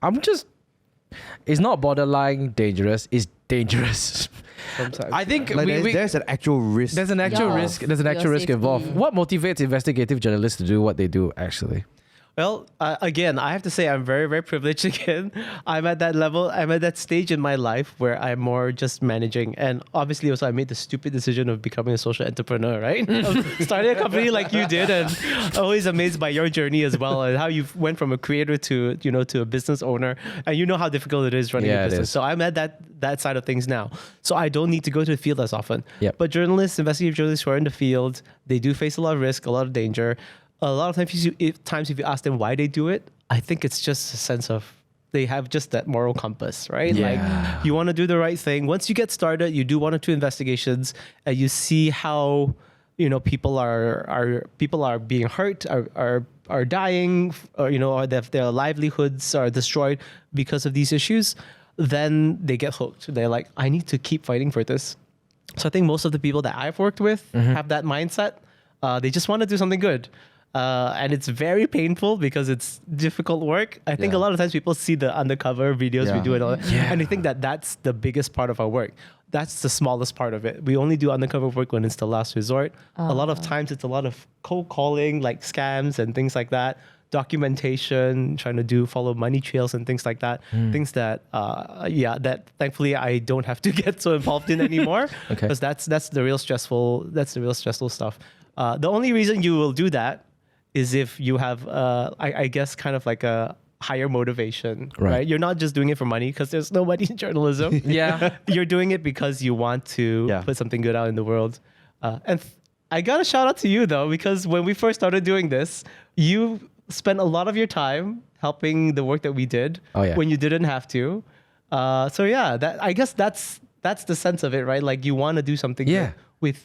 not borderline dangerous. It's dangerous.
Sometimes.
I think
Like there's an actual risk.
There's an actual risk. There's an actual risk involved. What motivates investigative journalists to do what they do? Actually,
Well, again, I have to say I'm very, very privileged again. I'm at that level. I'm at that stage in my life where I'm more just managing. And obviously also I made the stupid decision of becoming a social entrepreneur, right? Starting a company like you did, and always amazed by your journey as well, and how you went from a creator to, to a business owner. And you know how difficult it is running a business. So I'm at that side of things now. So I don't need to go to the field as often.
Yep.
But journalists, investigative journalists who are in the field, they do face a lot of risk, a lot of danger. A lot of times, if you ask them why they do it, I think it's just a sense of they have just that moral compass, right?
Yeah.
Like you want to do the right thing. Once you get started, you do 1 or 2 investigations, and you see how people are being hurt, are dying, or their livelihoods are destroyed because of these issues. Then they get hooked. They're like, I need to keep fighting for this. So I think most of the people that I've worked with have that mindset. They just want to do something good. And it's very painful because it's difficult work. I think a lot of times people see the undercover videos we do and all that, and they think that that's the biggest part of our work. That's the smallest part of it. We only do undercover work when it's the last resort. A lot of times it's a lot of cold calling, like scams and things like that. Documentation, trying to follow money trails and things like that. Things that, that thankfully I don't have to get so involved in anymore. Because that's the real stressful stuff. The only reason you will do that is if you have, I guess, kind of like a higher motivation, right? You're not just doing it for money because there's no money in journalism. You're doing it because you want to put something good out in the world. I got a shout out to you though, because when we first started doing this, you spent a lot of your time helping the work that we did when you didn't have to. I guess that's the sense of it, right? Like you want to do something good with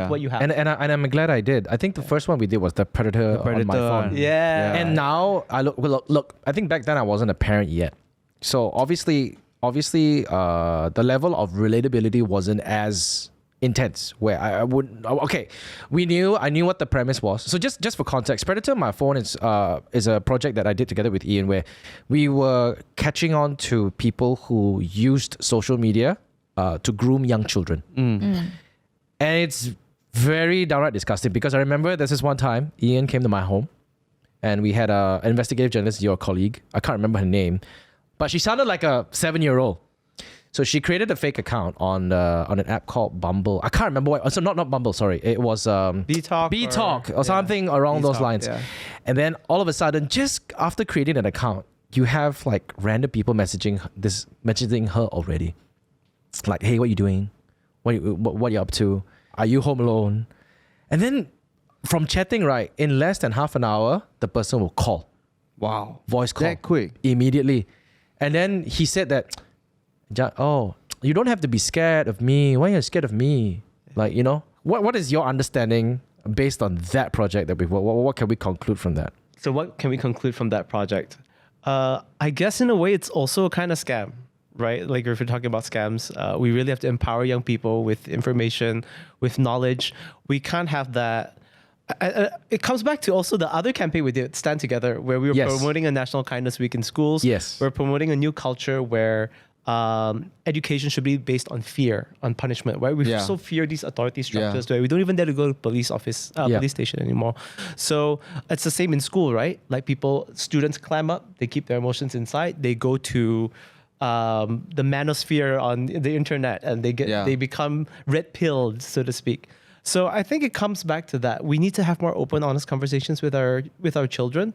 what you have.
And I'm glad I did. I think the first one we did was the Predator on my phone. And now I look, I think back then I wasn't a parent yet. So obviously the level of relatability wasn't as intense where I knew what the premise was. So just for context, Predator on my phone is a project that I did together with Ian where we were catching on to people who used social media to groom young children. And it's very downright disgusting because I remember there's this one time Ian came to my home and we had an investigative journalist, your colleague. I can't remember her name, but she sounded like a 7-year-old. So she created a fake account on an app called Bumble. I can't remember what. So not Bumble. Sorry, it was BeeTalk or something along those lines. And then all of a sudden, just after creating an account, you have like random people messaging her already. It's like, hey, what are you doing? What are you up to? Are you home alone? And then from chatting, right, in less than half an hour, the person will call.
Wow.
Voice call.
That quick.
Immediately. And then he said that, oh, you don't have to be scared of me. Why are you scared of me? Like, what is your understanding based on that project that we've worked? What can we conclude from that?
So what can we conclude from that project? I guess in a way it's also a kind of scam, right? Like if we're talking about scams, we really have to empower young people with information, with knowledge. We can't have that. It comes back to also the other campaign we did, Stand Together, where we were promoting a National Kindness Week in schools. We're promoting a new culture where education should be based on fear, on punishment, right? We so fear these authority structures where we don't even dare to go to police station anymore. So it's the same in school, right? Like students clam up, they keep their emotions inside, they go to the manosphere on the internet and they become red-pilled, so to speak. So I think it comes back to that. We need to have more open, honest conversations with our children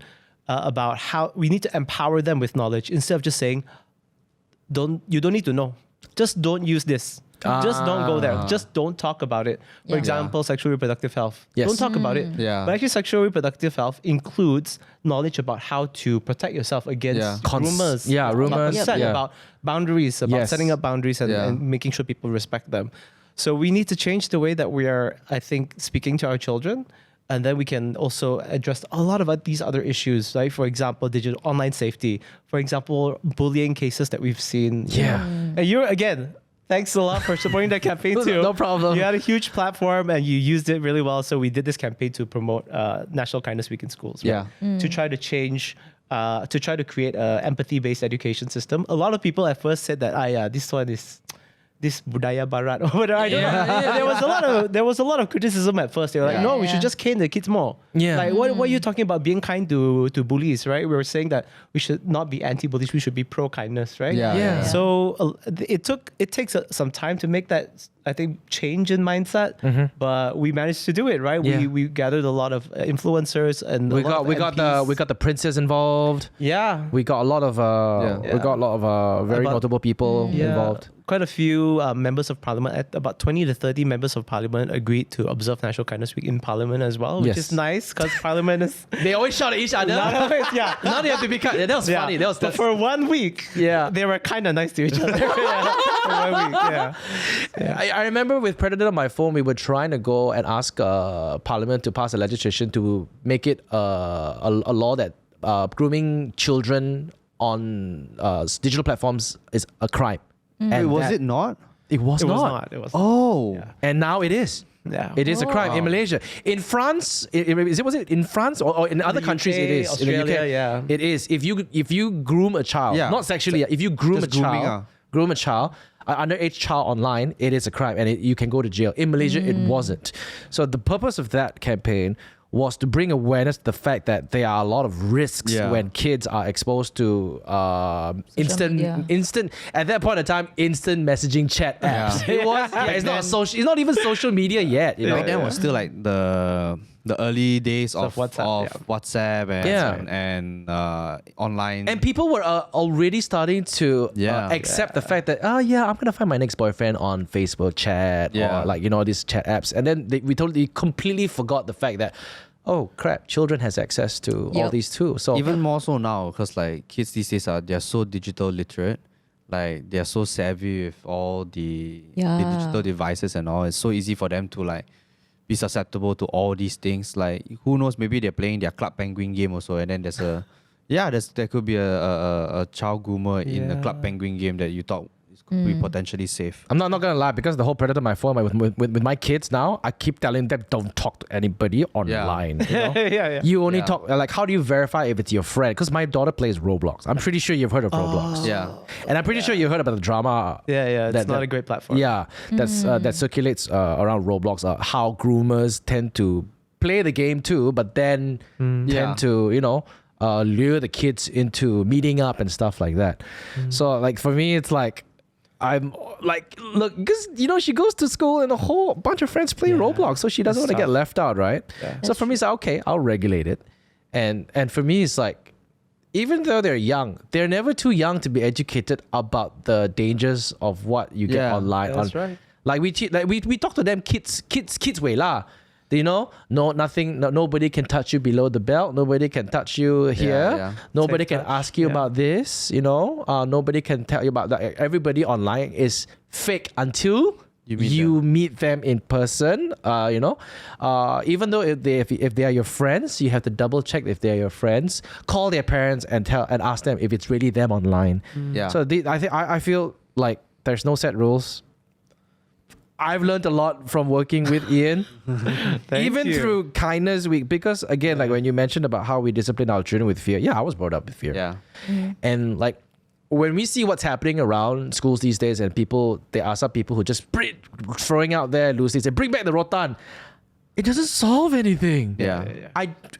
about how we need to empower them with knowledge instead of just saying, you don't need to know. Just don't use this. Just don't go there. Just don't talk about it. For example, sexual reproductive health. Don't talk about it. But actually, sexual reproductive health includes knowledge about how to protect yourself against rumors.
Rumors.
About boundaries, about setting up boundaries and making sure people respect them. So we need to change the way that we are, I think, speaking to our children. And then we can also address a lot of these other issues, right? For example, digital online safety. For example, bullying cases that we've seen. And you're, again, thanks a lot for supporting that campaign too.
No problem.
You had a huge platform and you used it really well. So we did this campaign to promote National Kindness Week in schools. Right? To try to change, to try to create an empathy-based education system. A lot of people at first said that, this one is this budaya barat or whatever. I don't know. There was a lot of criticism at first. They were like, no, we should just cane the kids more.
Yeah.
Like what are you talking about being kind to bullies, right? We were saying that we should not be anti-bullies, we should be pro-kindness, right?
Yeah.
So it takes some time to make that, I think, change in mindset, but we managed to do it, right?
Yeah.
We gathered a lot of influencers and
We got the princess involved.
yeah.
We got a lot of very
About-
notable people involved.
Quite a few members of parliament, about 20 to 30 members of parliament agreed to observe National Kindness Week in parliament as well, which
Yes.
is nice because parliament is.
They always shout at each other.
Yeah.
Now they have to be kind. That was funny.
But for 1 week,
Yeah.
they were kind of nice to each other. For 1 week, yeah.
I remember with Predator on my phone, we were trying to go and ask Parliament to pass a legislation to make it a law that grooming children on digital platforms is a crime.
Wait,
And
was
that-
it not?
It was
It was
not.
not. It was
Oh.
Yeah.
And now it is.
Yeah.
It is a crime in Malaysia. In France, was it in France or in other
the
countries?
UK,
It is. In the
Australia,
UK,
yeah.
it is. If you groom a child,
Yeah.
not sexually, if you groom a
Just grooming,
child, groom a child, an underage child online, it is a crime and you can go to jail. In Malaysia, it wasn't. So the purpose of that campaign was to bring awareness to the fact that there are a lot of risks
Yeah.
when kids are exposed to
media.
instant at that point in time instant messaging chat apps.
Yeah.
It was it's not social. It's not even social media yet. You know.
Back then was still like the early days of WhatsApp and online.
And people were already starting to accept the fact that I'm gonna find my next boyfriend on Facebook chat or these chat apps, and then we totally completely forgot the fact that crap, children has access to all these too. So
even more so now, because like kids these days they're so digital literate, like they're so savvy with all the digital devices and all. It's so easy for them to like be susceptible to all these things. Like who knows, maybe they're playing their Club Penguin game also, and then there's there could be a child groomer in a Club Penguin game that you thought could be potentially safe.
I'm not gonna lie, because the whole Predator on my phone with my kids now, I keep telling them don't talk to anybody online. You know?
Yeah.
You only talk like, how do you verify if it's your friend? Because my daughter plays Roblox. I'm pretty sure you've heard of Roblox.
Yeah.
And I'm pretty sure you heard about the drama.
Yeah. It's not a great platform.
Yeah, that circulates around Roblox. How groomers tend to play the game too, but then tend to lure the kids into meeting up and stuff like that. So like for me, it's like I'm like, look, because she goes to school and a whole bunch of friends play Roblox, so she doesn't want to get left out, right?
Yeah.
So for me, it's like, okay, I'll regulate it, and for me, it's like, even though they're young, they're never too young to be educated about the dangers of what you get online.
That's right.
Like we talk to them kids way lah. Nobody can touch you below the belt. Nobody can touch you here.
yeah.
Nobody
Safe
can
touch.
ask you about this. Nobody can tell you about that. Everybody online is fake until you meet them in person. Even though if they are your friends, you have to double check if they are your friends. Call their parents and ask them if it's really them online.
Yeah.
So I feel like there's no set rules. I've learned a lot from working with Ian, even
you.
through Kindness Week, because again, like when you mentioned about how we discipline our children with fear, I was brought up with fear.
Yeah.
And like when we see what's happening around schools these days, and there are some people who just throwing out there loosely say, bring back the rotan. It doesn't solve anything.
Yeah.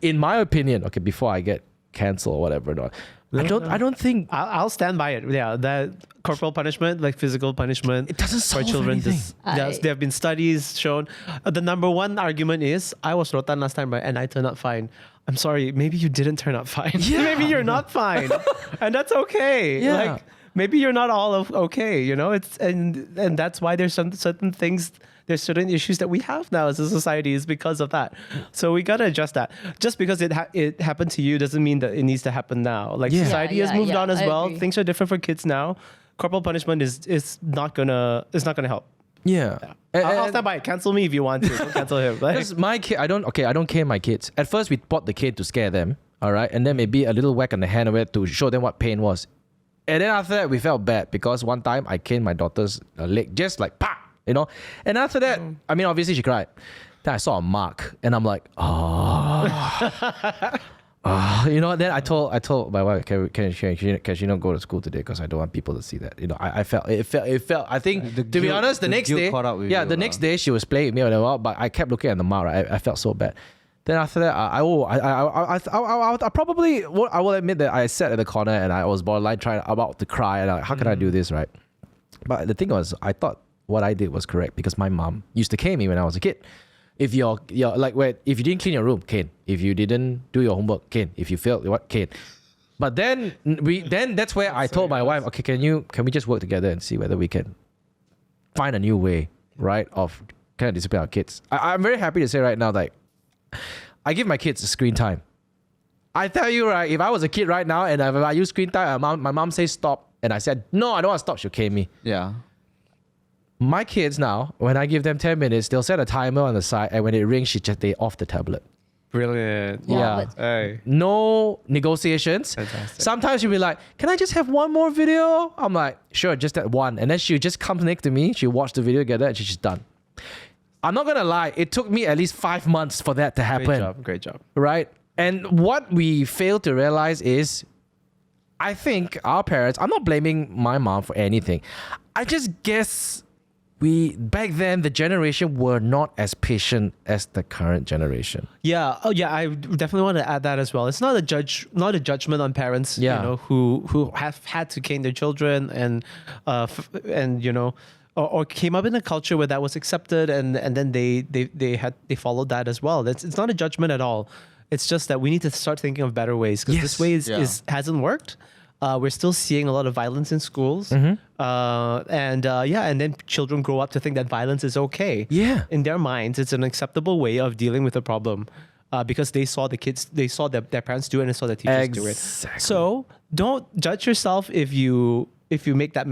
In my opinion, okay, before I get cancelled or whatever, I don't think
I'll stand by it. Yeah, that corporal punishment, like physical punishment,
it doesn't
for
solve
children.
anything.
There have been studies shown. The number one argument is, I was rotan last time, right, and I turned out fine. I'm sorry, maybe you didn't turn out fine.
Yeah.
Maybe you're not fine, and that's okay.
Yeah.
Like maybe you're not all okay. It's and that's why there's some certain things. There's certain issues that we have now as a society is because of that. So we gotta adjust that. Just because it happened to you doesn't mean that it needs to happen now. Like society has moved on as well.
agree.
Things are different for kids now. Corporal punishment is not gonna help.
Yeah.
I'll stand by it. Cancel me if you want to. Don't cancel him. Like,
Because my kid, I don't cane my kids. At first, we bought the cane to scare them, all right, and then maybe a little whack on the hand away to show them what pain was. And then after that, we felt bad because one time I caned my daughter's leg, just like pa, And after that, I mean, obviously she cried. Then I saw a mark, and I'm like, oh. Then I told my wife, can she not go to school today because I don't want people to see that. I felt. I think
The
to be
guilt-
honest, the
the
next
guilt
day,
caught up with
yeah,
you,
the
lah.
next day she was playing with me or whatever, but I kept looking at the mark. Right? I felt so bad. Then after that, I will admit that I sat at the corner and I was borderline about to cry and how can I do this, right? But the thing was, I thought what I did was correct because my mom used to cane me when I was a kid. If you're like, if you didn't clean your room, cane. If you didn't do your homework, cane. If you failed, what, cane. But then that's where I told my wife, okay, can we just work together and see whether we can find a new way, right, of kind of discipline our kids. I'm very happy to say right now that I give my kids screen time. I tell you, right, if I was a kid right now and if I use screen time, my mom says stop, and I said, no, I don't want to stop, she'll cane me.
Yeah.
My kids now, when I give them 10 minutes, they'll set a timer on the side, and when it rings, they off the tablet.
Brilliant.
Yeah.
but-
Hey.
No negotiations.
Fantastic.
Sometimes she'll be like, can I just have one more video? I'm like, sure, just that one. And then she'll just come next to me, she'll watch the video together, and she's done. I'm not gonna lie, it took me at least 5 months for that to happen.
Great job.
Right? And what we fail to realize is, I think our parents, I'm not blaming my mom for anything. I just guess back then, the generation were not as patient as the current generation.
Yeah. Oh, yeah. I definitely want to add that as well. It's not a judgment on parents,
Yeah.
who have had to cane their children and or came up in a culture where that was accepted and then they followed that as well. It's not a judgment at all. It's just that we need to start thinking of better ways because this way hasn't worked. We're still seeing a lot of violence in schools, and then children grow up to think that violence is okay.
Yeah.
In their minds, it's an acceptable way of dealing with a problem, because they saw their parents do it and they saw their teachers do it.
Exactly.
So don't judge yourself if you've made that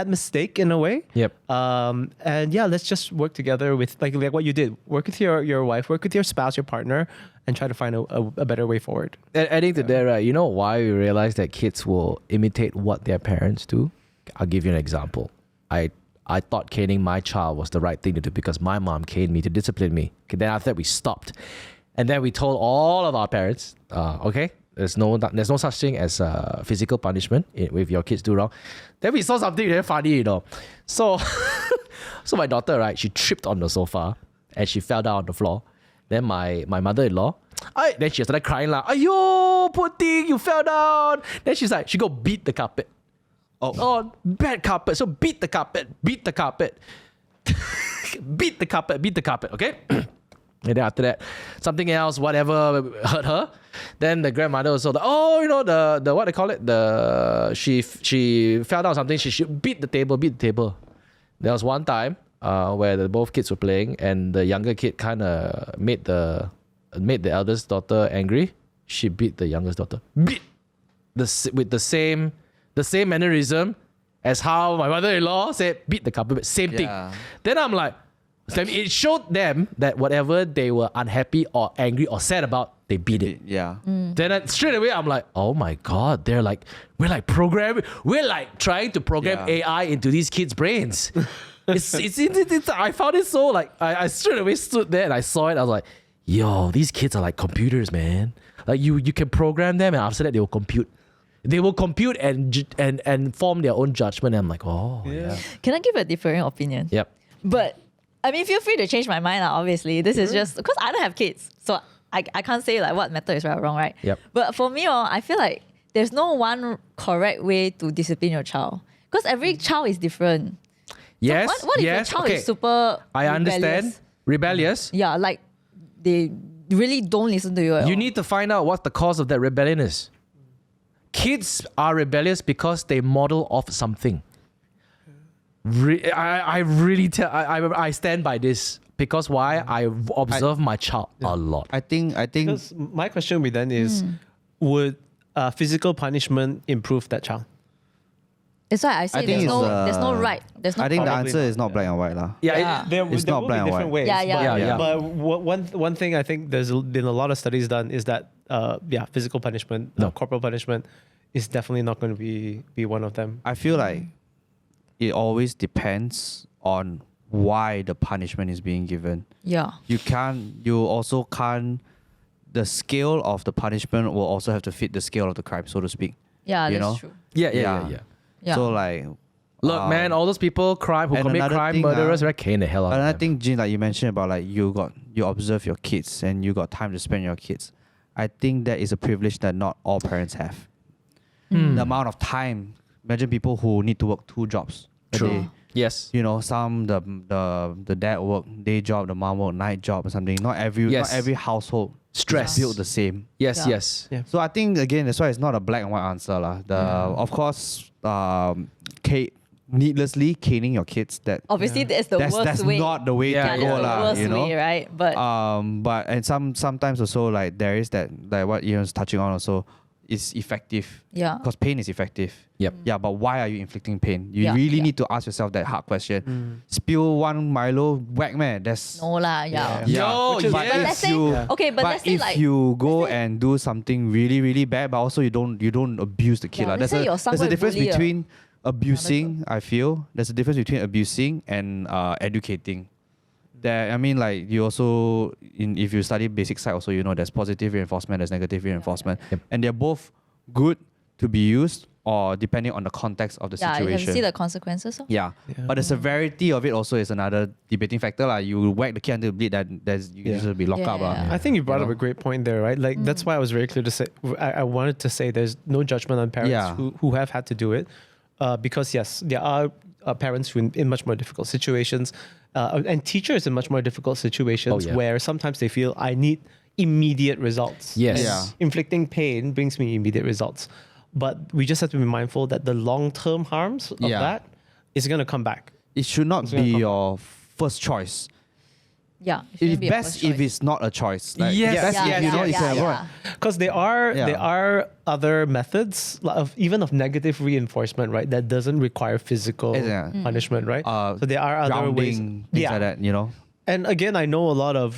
mistake in a way.
Yep.
And yeah, let's just work together with like what you did. Work with your wife, work with your spouse, your partner, and try to find a better way forward.
Adding to that, right, you know why we realize that kids will imitate what their parents do? I'll give you an example. I thought caning my child was the right thing to do because my mom caned me to discipline me. Okay, then after that, we stopped. And then we told all of our parents, okay, there's no such thing as physical punishment if your kids do wrong. Then we saw something very funny, So, so my daughter, right, she tripped on the sofa and she fell down on the floor. Then my mother-in-law, then she started crying like, "Ayo, poor thing, you fell down." Then she go beat the carpet. Oh, bad carpet. So beat the carpet, beat the carpet, beat the carpet. Okay. And then after that, something else, whatever, hurt her. Then the grandmother also, the what they call it, she fell down something. She beat the table. There was one time where both kids were playing, and the younger kid kind of made the eldest daughter angry. She beat the youngest daughter. With the same mannerism as how my mother-in-law said, beat the carpet. Same thing. Then I'm like, it showed them that whatever they were unhappy or angry or sad about, they beat it.
Yeah.
Then straight away, I'm like, oh my God, we're like trying to program AI into these kids' brains. It's I found it so like, I straight away stood there and I saw it. I was like, yo, these kids are like computers, man. Like you can program them and after that they will compute. They will compute and form their own judgment. And I'm like, oh, yeah.
Can I give a differing opinion?
Yep.
But I mean, feel free to change my mind. Obviously, this is just because I don't have kids, so I can't say like what method is right or wrong, right?
Yep.
But for me, I feel like there's no one correct way to discipline your child because every child is different.
Yes.
So what if your child is super
I understand. Rebellious.
Yeah, like they really don't listen to you at all.
You need to find out what the cause of that rebellion is. Kids are rebellious because they model off something. I stand by this because why? I observe my child a lot.
I think
Because my question with then is, would physical punishment improve that child?
That's why I say
I think
there's
it's,
no right. There's no
I think the
Probably
answer
not,
is not black and white lah.
Yeah.
It's
there
not
will
black
be
and
different
white.
ways.
Yeah.
But one thing I think there's been a lot of studies done is that physical punishment, corporal punishment, is definitely not going to be one of them.
I feel like it always depends on why the punishment is being given.
Yeah.
You also can't the scale of the punishment will also have to fit the scale of the crime, so to speak.
Yeah,
you
that's
know?
true.
Yeah.
Yeah.
So like,
Look, man, all those people who
and
commit
another
crime,
thing,
murderers, right? Cane the hell out of
another
them.
thing, Jean, like you mentioned about like you observe your kids and you got time to spend your kids. I think that is a privilege that not all parents have. The amount of time. Imagine people who need to work 2 jobs a
True.
day.
Yes.
You know, some the dad work day job, the mom work night job or something. Not every household
Stress.
is built the same.
Yes,
Yeah.
yes.
Yeah.
So I think again that's why it's not a black and white answer lah. Of course, needlessly caning your kids, that
Obviously, that's the worst
that's
way.
not the way
Yeah,
to
yeah,
go
that's the
lah.
worst
You know.
way, right? But
But and sometimes also like there is that, like what Ian's touching on also, is effective.
yeah.
Because pain is effective.
Yep.
Yeah, but why are you inflicting pain? You
Yeah,
really
yeah.
need to ask yourself that hard question. Spill one Milo, whack man. That's
No lah, yeah.
Yo,
but
But let's
if
say,
you
okay, but let's say
if
like,
you go and do something really really bad, but also you don't abuse the kid.
Yeah,
lah.
let's
There's
say your son
there's a
go and
difference
bully
between abusing. I feel there's a difference between abusing and educating. That I mean, like you also if you study basic psych, also you know there's positive reinforcement, there's negative reinforcement, and they're both good to be used or depending on the context of the
yeah, you have to
situation.
see the consequences.
Yeah. But the severity of it also is another debating factor. Like you whack the kid until bleed, that you usually be locked up.
Yeah.
I think you brought
You
up
know?
a great point there, right? Like that's why I was very clear to say. I wanted to say there's no judgment on parents
Yeah.
who have had to do it, because yes, there are parents who in much more difficult situations, and teachers in much more difficult situations
Oh, yeah.
where sometimes they feel I need immediate results.
Yes.
And
Yeah.
inflicting pain brings me immediate results, but we just have to be mindful that the long-term harms of
Yeah.
that is going to come back.
It should not
It's gonna
be
come
your first choice.
Yeah.
It's
shouldn't be a
best
first
if
choice.
it's not a choice. Like,
Yes.
best
Yeah,
if you know
yeah,
you can
yeah,
avoid.
yeah.
Because there are other methods of even of negative reinforcement, right? That doesn't require physical
Yeah.
punishment, right? So there are other ways.
Grounding, things like that, you know.
And again, I know a lot of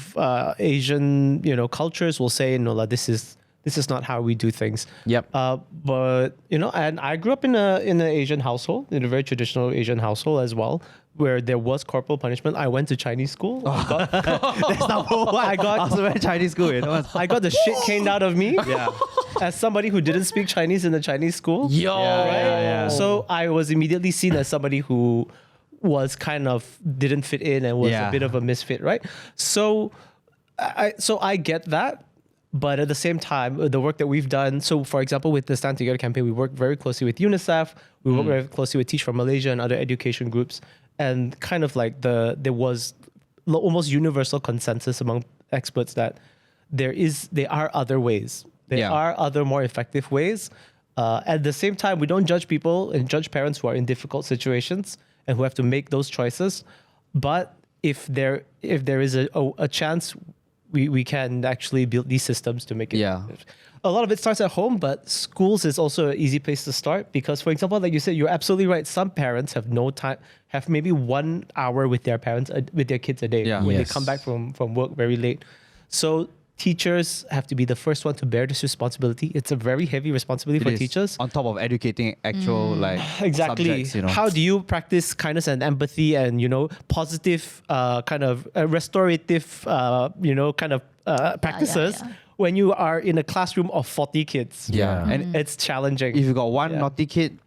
Asian, cultures will say, no, like, this is not how we do things.
Yep.
But and I grew up in an Asian household, in a very traditional Asian household as well, where there was corporal punishment. I went to Chinese school.
That's number one. I also went to Chinese school, you know.
I got the shit caned out of me.
Yeah.
As somebody who didn't speak Chinese in the Chinese school.
Yo.
Yeah.
So I was immediately seen as somebody who was kind of didn't fit in and was
Yeah.
a bit of a misfit, right? So I get that. But at the same time, the work that we've done, so for example, with the Stand Together campaign, we work very closely with UNICEF, we work very closely with Teach for Malaysia and other education groups. And kind of like there was almost universal consensus among experts that there are other ways. There
Yeah.
are other more effective ways. At the same time, we don't judge people and judge parents who are in difficult situations and who have to make those choices. But if there is a chance, we can actually build these systems to make it.
Yeah.
A lot of it starts at home, but schools is also an easy place to start because, for example, like you said, you're absolutely right. Some parents have no time, have maybe 1 hour with their parents, with their kids a day
Yeah.
when
Yes.
they come back from work very late. So teachers have to be the first one to bear this responsibility. It's a very heavy responsibility for
It is.
teachers.
On top of educating actual like
Exactly.
subjects, you know.
How do you practice kindness and empathy and positive kind of restorative kind of practices
yeah.
when you are in a classroom of 40 kids?
Yeah.
And
It's challenging.
if you got one
Yeah.
naughty kid,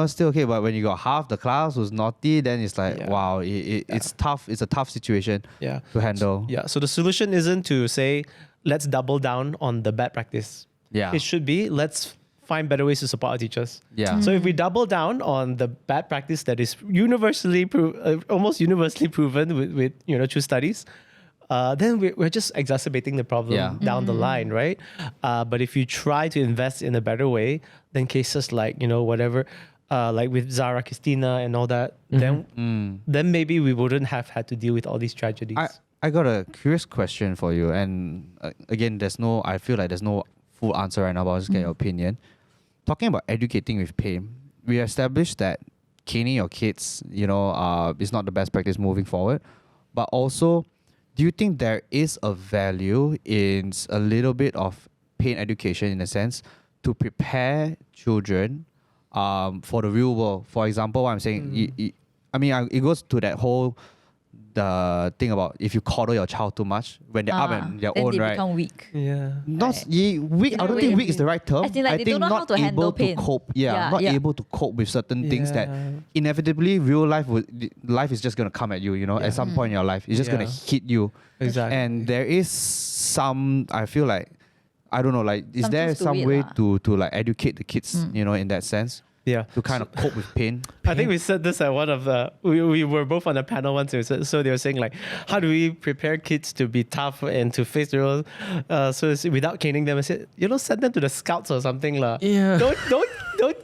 still okay. But when you got half the class who's naughty, then it's like,
Yeah.
wow, it's tough. It's a tough situation
Yeah.
to handle.
Yeah. So the solution isn't to say, let's double down on the bad practice.
Yeah.
It should be, let's find better ways to support our teachers.
Yeah.
So if we double down on the bad practice that is almost universally proven with through studies, then we're just exacerbating the problem
Yeah.
down the line, right? But if you try to invest in a better way, then cases like whatever, like with Zara, Christina, and all that, then maybe we wouldn't have had to deal with all these tragedies.
I got a curious question for you, and again, I feel like there's no full answer right now, but I'll just get your opinion. Talking about educating with pain, we established that caning your kids, is not the best practice moving forward. But also, do you think there is a value in a little bit of pain education in a sense to prepare children for the real world? For example, what I'm saying, it goes to that whole the thing about if you coddle your child too much when they're up and their
then
own,
they
right?
become weak.
Yeah.
Not weak. I don't
way,
think weak is the right term.
As in, like,
I
they
think
don't know how
not
to handle
able to
pain.
cope. Yeah, not able to cope with certain things that inevitably real life is just gonna come at you. You know, at some point in your life, it's just gonna hit you.
Exactly.
And there is some. I feel like I don't know. Like, is
Some
there
truth to
some
it
way
lah.
to like educate the kids? You know, in that sense,
Yeah.
to kind of cope with pain.
I think we said this at one of the. We were both on a panel once. So they were saying like, how do we prepare kids to be tough and to face their own, so it's without caning them? I said, send them to the scouts or something lah.
Yeah.
Don't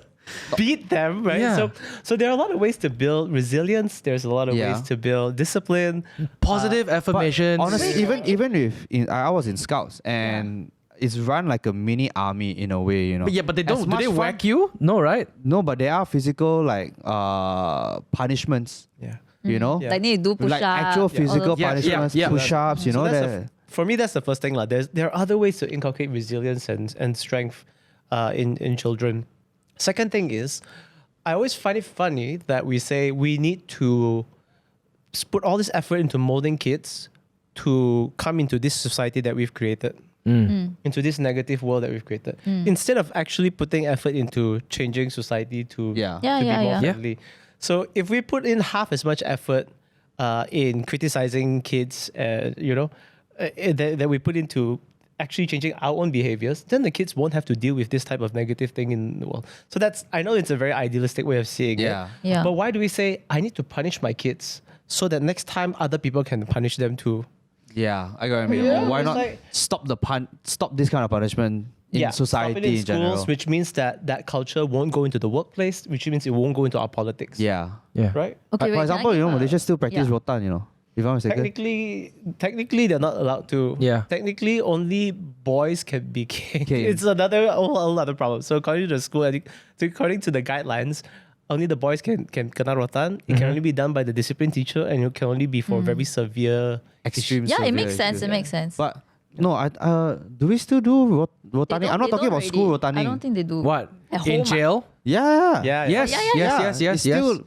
beat them, right?
Yeah.
So there are a lot of ways to build resilience. There's a lot of ways to build discipline.
Positive affirmations.
Honestly, even if I was in scouts and it's run like a mini army in a way, you know.
But they
As
don't. Do
much
they
fun-
whack you? No, right?
No, but there are physical like punishments.
Yeah.
You know,
Yeah.
Like need to do push-ups.
like actual physical
Yeah,
punishments,
yeah.
push-ups. You
So
know
that's
that.
for me, that's the first thing. There are other ways to inculcate resilience and strength in children. Second thing is, I always find it funny that we say we need to put all this effort into molding kids to come into this society that we've created, into this negative world that we've created, instead of actually putting effort into changing society to
Yeah.
be more
Yeah.
friendly. So if we put in half as much effort in criticizing kids, that we put into actually changing our own behaviors, then the kids won't have to deal with this type of negative thing in the world. So I know it's a very idealistic way of seeing
Yeah.
it.
Yeah.
But why do we say, I need to punish my kids so that next time other people can punish them too?
Yeah, I got what you mean.
Yeah,
Why
it's
not
like-
stop this kind of punishment in
Stop it
society
in
in general?
schools, which means that culture won't go into the workplace, which means it won't go into our politics.
Yeah.
Yeah.
Right?
Okay,
For
wait,
example,
can I give
Malaysia still practice
yeah.
rotan, if I'm mistaken.
Technically, they're not allowed to.
Yeah.
Technically, only boys can be caned.
Caned.
It's another whole other problem. So according to the school, according to the guidelines, only the boys can kena rotan. It can only be done by the discipline teacher, and it can only be for very severe
Extreme
Yeah, it
severe
makes sense.
issues.
It makes sense.
But no, do we still do
They
rotaning?
don't-
I'm not
they
talking
don't
about school
already.
rotaning.
I don't think they do.
What?
At
In
home,
jail?
Yeah.
Yeah.
Yes.
Yeah, yeah,
Yes.
yeah.
Yes. Yes.
It's
Yes.
still,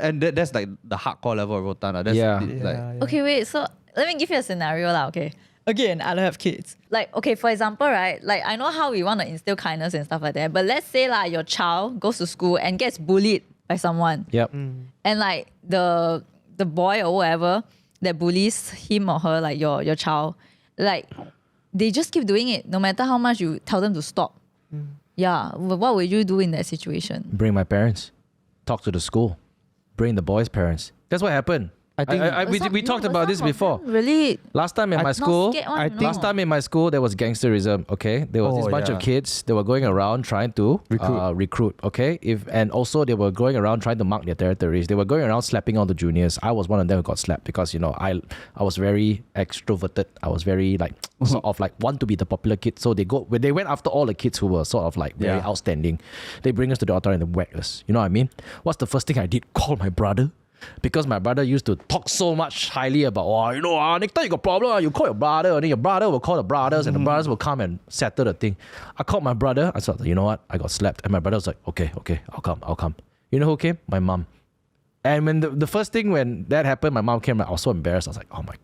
and that's like the hardcore level of rotan. That's
Yeah.
like,
Okay, wait. So let me give you a scenario, lah. Okay. Again, I don't have kids. Like, okay, for example, right? Like, I know how we want to instill kindness and stuff like that. But let's say, like, your child goes to school and gets bullied by someone,
Yep.
and like the boy or whoever that bullies him or her, like your child, like they just keep doing it, no matter how much you tell them to stop. Yeah. What would you do in that situation?
Bring my parents. Talk to the school. Bring the boys' parents. That's what happened.
I think-
we talked about this before.
Really?
Last time in my
Not
school,
scared one,
I
no.
think-
last time in my school, there was gangsterism. Okay, there was this
Oh,
bunch
yeah.
of kids. They were going around trying to recruit. Okay, and also they were going around trying to mark their territories. They were going around slapping all the juniors. I was one of them who got slapped because I was very extroverted. I was very like sort of like want to be the popular kid. So they went after all the kids who were sort of like very
Yeah.
outstanding. They bring us to the authority and they whack us. You know what I mean? What's the first thing I did? Call my brother. Because my brother used to talk so much highly about, next time you got problem, you call your brother, and then your brother will call the brothers, and the brothers will come and settle the thing. I called my brother. I said, you know what? I got slapped. And my brother was like, okay, I'll come. You know who came? My mom. And when the first thing when that happened, my mom came. I was so embarrassed. I was like, oh my.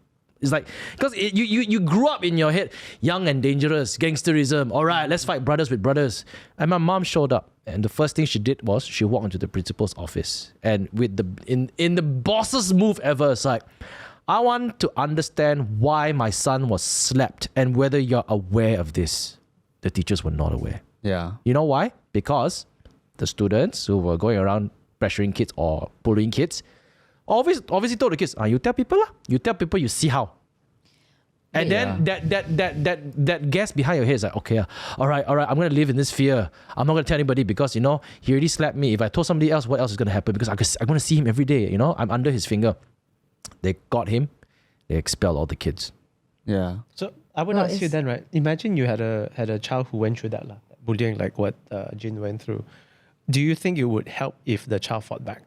It's like, because you grew up in your head, young and dangerous, gangsterism. All right, let's fight brothers with brothers. And my mom showed up. And the first thing she did was she walked into the principal's office. And with in the boss's move ever, it's like, I want to understand why my son was slapped and whether you're aware of this. The teachers were not aware.
yeah.
You know why? Because the students who were going around pressuring kids or bullying kids obviously told the kids, you tell people lah. You tell people, you see how. And then that guess behind your head is like, okay, all right, I'm gonna live in this fear. I'm not gonna tell anybody because he already slapped me. If I told somebody else, what else is gonna happen? Because I'm gonna see him every day. I'm under his finger. They got him. They expelled all the kids.
Yeah.
So I would
Well,
ask you
it's-
then, right? Imagine you had a child who went through that bullying, like what Jeanne went through. Do you think it would help if the child fought back?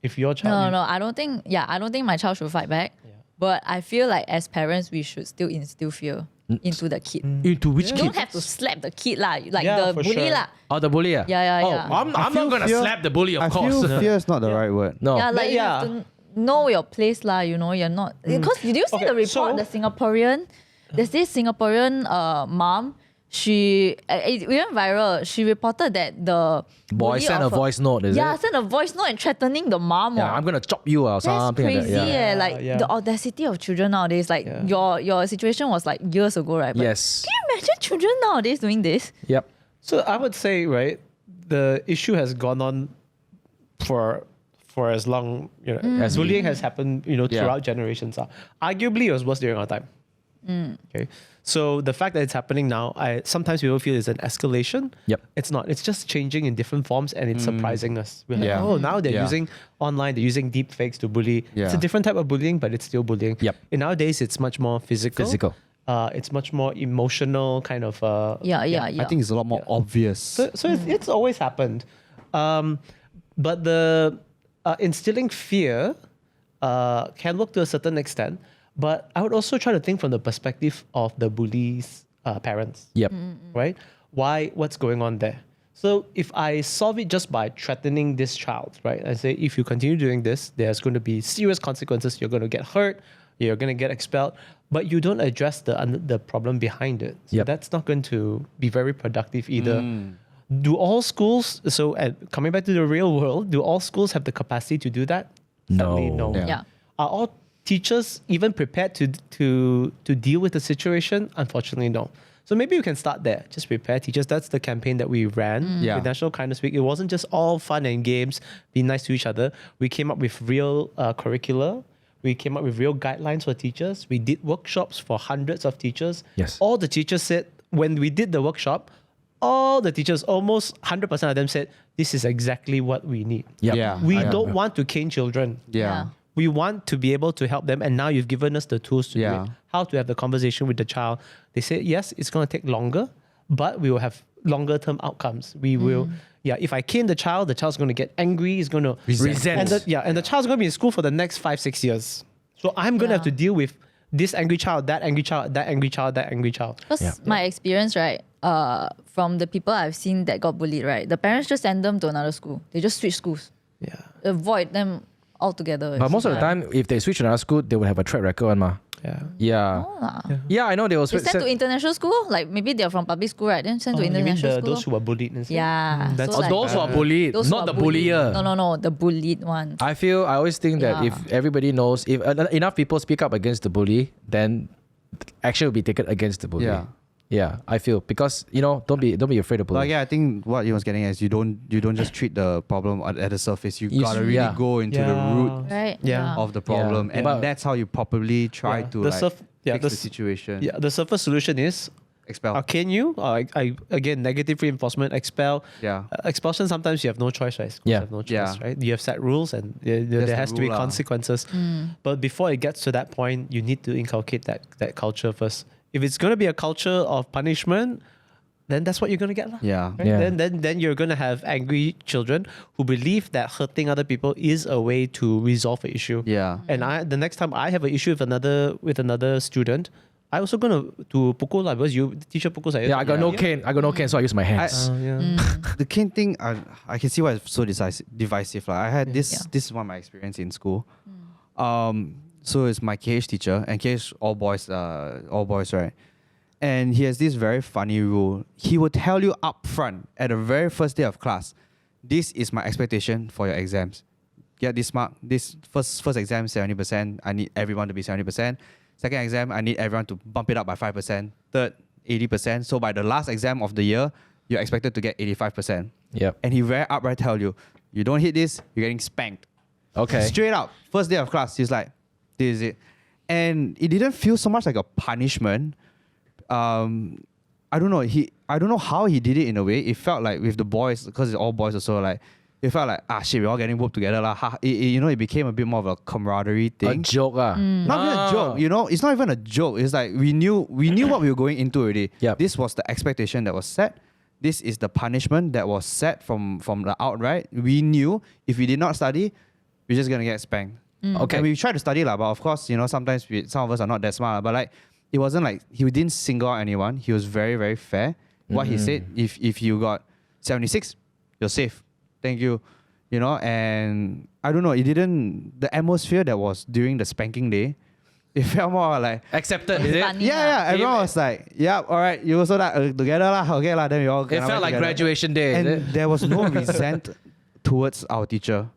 If your child,
No, I don't think my child should fight back. But I feel like as parents, we should still instill fear into the kid.
Into which
You
kid?
don't have to slap the kid lah, like
Yeah,
the
for
bully
sure.
lah.
Oh, the bully.
Yeah.
I'm not gonna
fear-
slap the bully, of
I
course.
feel fear is not the right word.
No.
Yeah, like you
yeah.
have to know your place lah. You know, you're not because did you see the report? The Singaporean, there's this Singaporean mom. She it went viral. She reported that the
Boy
bully
sent a
of her-
voice note, is
Yeah,
it?
sent a voice note and threatening the mom.
Yeah, I'm gonna chop you or
That's
something
crazy,
like that. Yeah.
Like
Yeah.
the audacity of children nowadays. Like your situation was like years ago, right? But
Yes.
can you imagine children nowadays doing this?
Yep.
So I would say, right, the issue has gone on for as long, you know,
As
bullying has happened, you know,
Yeah.
throughout generations. Arguably, it was worse during our time. Okay, so the fact that it's happening now, sometimes people feel it's an escalation.
Yep.
It's not. It's just changing in different forms, and it's surprising us. We're like,
Yeah.
oh, now they're
Yeah.
using online, they're using deep fakes to bully. It's
Yeah.
a different type of bullying, but it's still bullying.
Yep.
And nowadays, it's much more physical. It's much more emotional, kind of.
Yeah.
I think it's a lot more obvious.
So it's always happened. But the instilling fear can work to a certain extent. But I would also try to think from the perspective of the bully's parents,
Yep.
right? What's going on there? So if I solve it just by threatening this child, right? I say, if you continue doing this, there's going to be serious consequences. You're going to get hurt. You're going to get expelled. But you don't address the problem behind it. So
Yep.
that's not going to be very productive either. Do all schools, coming back to the real world, do all schools have the capacity to do that? Sadly,
No.
no.
Yeah.
Are all teachers even prepared to deal with the situation? Unfortunately, no. So maybe we can start there. Just prepare teachers. That's the campaign that we ran
Yeah.
with National Kindness Week. It wasn't just all fun and games, be nice to each other. We came up with real curricula. We came up with real guidelines for teachers. We did workshops for hundreds of teachers.
Yes.
All the teachers said, when we did the workshop, all the teachers, almost 100% of them said, this is exactly what we need.
Yep.
Yeah.
We
I-
don't want to cane children.
Yeah.
We want to be able to help them, and now you've given us the tools to do
Yeah.
it. How to have the conversation with the child. They say, yes, it's going to take longer, but we will have longer term outcomes. We will, if I cane the child's going to get angry, he's going to
Resent.
and the child's going to be in school for the next 5-6 years. So I'm going to have to deal with this angry child, that angry child, that angry child, that angry child.
Because my experience, right, from the people I've seen that got bullied, right, the parents just send them to another school. They just switch schools.
Yeah.
Avoid them altogether.
But most of the time, if they switch to another school, they will have a track record, ma.
Yeah.
Yeah.
No lah.
Yeah, I know they will
They send to international school, like maybe they're from public school, right? Then send to
You mean
international school.
those who were bullied instead?
Yeah.
That's
so
Oh, those who are bullied,
those who
not
are
the
bullied.
bullier.
No, the bullied one.
I always think that if
Yeah.
everybody knows, if enough people speak up against the bully, then action will be taken against the bully.
Yeah.
Yeah, I feel, because don't be afraid of bullying.
But yeah, I think what you was getting at is you don't just treat the problem at the surface. You
You
gotta
s-
really
yeah.
go into the root
Right?
Yeah.
of the problem, and
But-
that's how you probably try to
The
like
surf- yeah,
fix
the
the
s-
situation.
Yeah, the surface solution is
Expel.
cane you. I again, negative reinforcement, expel.
Yeah.
Expulsion, sometimes you have no choice, right? Schools
Yeah.
have no choice,
Yeah.
right? You have set rules, and there
the
has to be
rule lah.
consequences. But before it gets to that point, you need to inculcate that culture first. If it's going to be a culture of punishment, then that's what you're going to get. Lah.
Yeah.
Right?
Yeah.
Then you're going to have angry children who believe that hurting other people is a way to resolve an issue.
Yeah.
And the next time I have an issue with another student, I also gonna to pukul lah, because you teacher pukul saya.
Yeah, I got no cane. I got no cane, so I use my hands.
The cane thing, I can see why it's so divisive. Like I had this is one of my experience in school. So it's my KH teacher, and KH all boys, right? And he has this very funny rule. He will tell you up front at the very first day of class, this is my expectation for your exams. Get this mark. This first exam 70%. I need everyone to be 70%. Second exam, I need everyone to bump it up by 5%. Third, 80%. So by the last exam of the year, you're expected to get 85%.
Yep.
And he very upright tell you, you don't hit this, you're getting spanked.
Okay.
Straight up, first day of class, he's like, this is it. And it didn't feel so much like a punishment. I don't know. I don't know how he did it in a way. It felt like with the boys, because it's all boys also, like, it felt like, shit, we're all getting whooped together. It became a bit more of a camaraderie thing.
A joke.
Not even a joke, it's not even a joke. It's like we knew what we were going into already.
Yep.
This was the expectation that was set. This is the punishment that was set from the outright. We knew if we did not study, we're just gonna get spanked.
Okay.
And we tried to study, but of course, sometimes some of us are not that smart. But like, it wasn't like he didn't single out anyone. He was very, very fair. What he said, if you got 76, you're safe. Thank you. you know, and I don't know, the atmosphere that was during the spanking day, it felt more like,
Accepted, is it?
Funny
yeah,
lah.
everyone was like, yeah, all right, you also that together lah, okay lah, then we all
It
kena
felt
went
like
together.
graduation day, is
And
it?
there was no resent towards our teacher.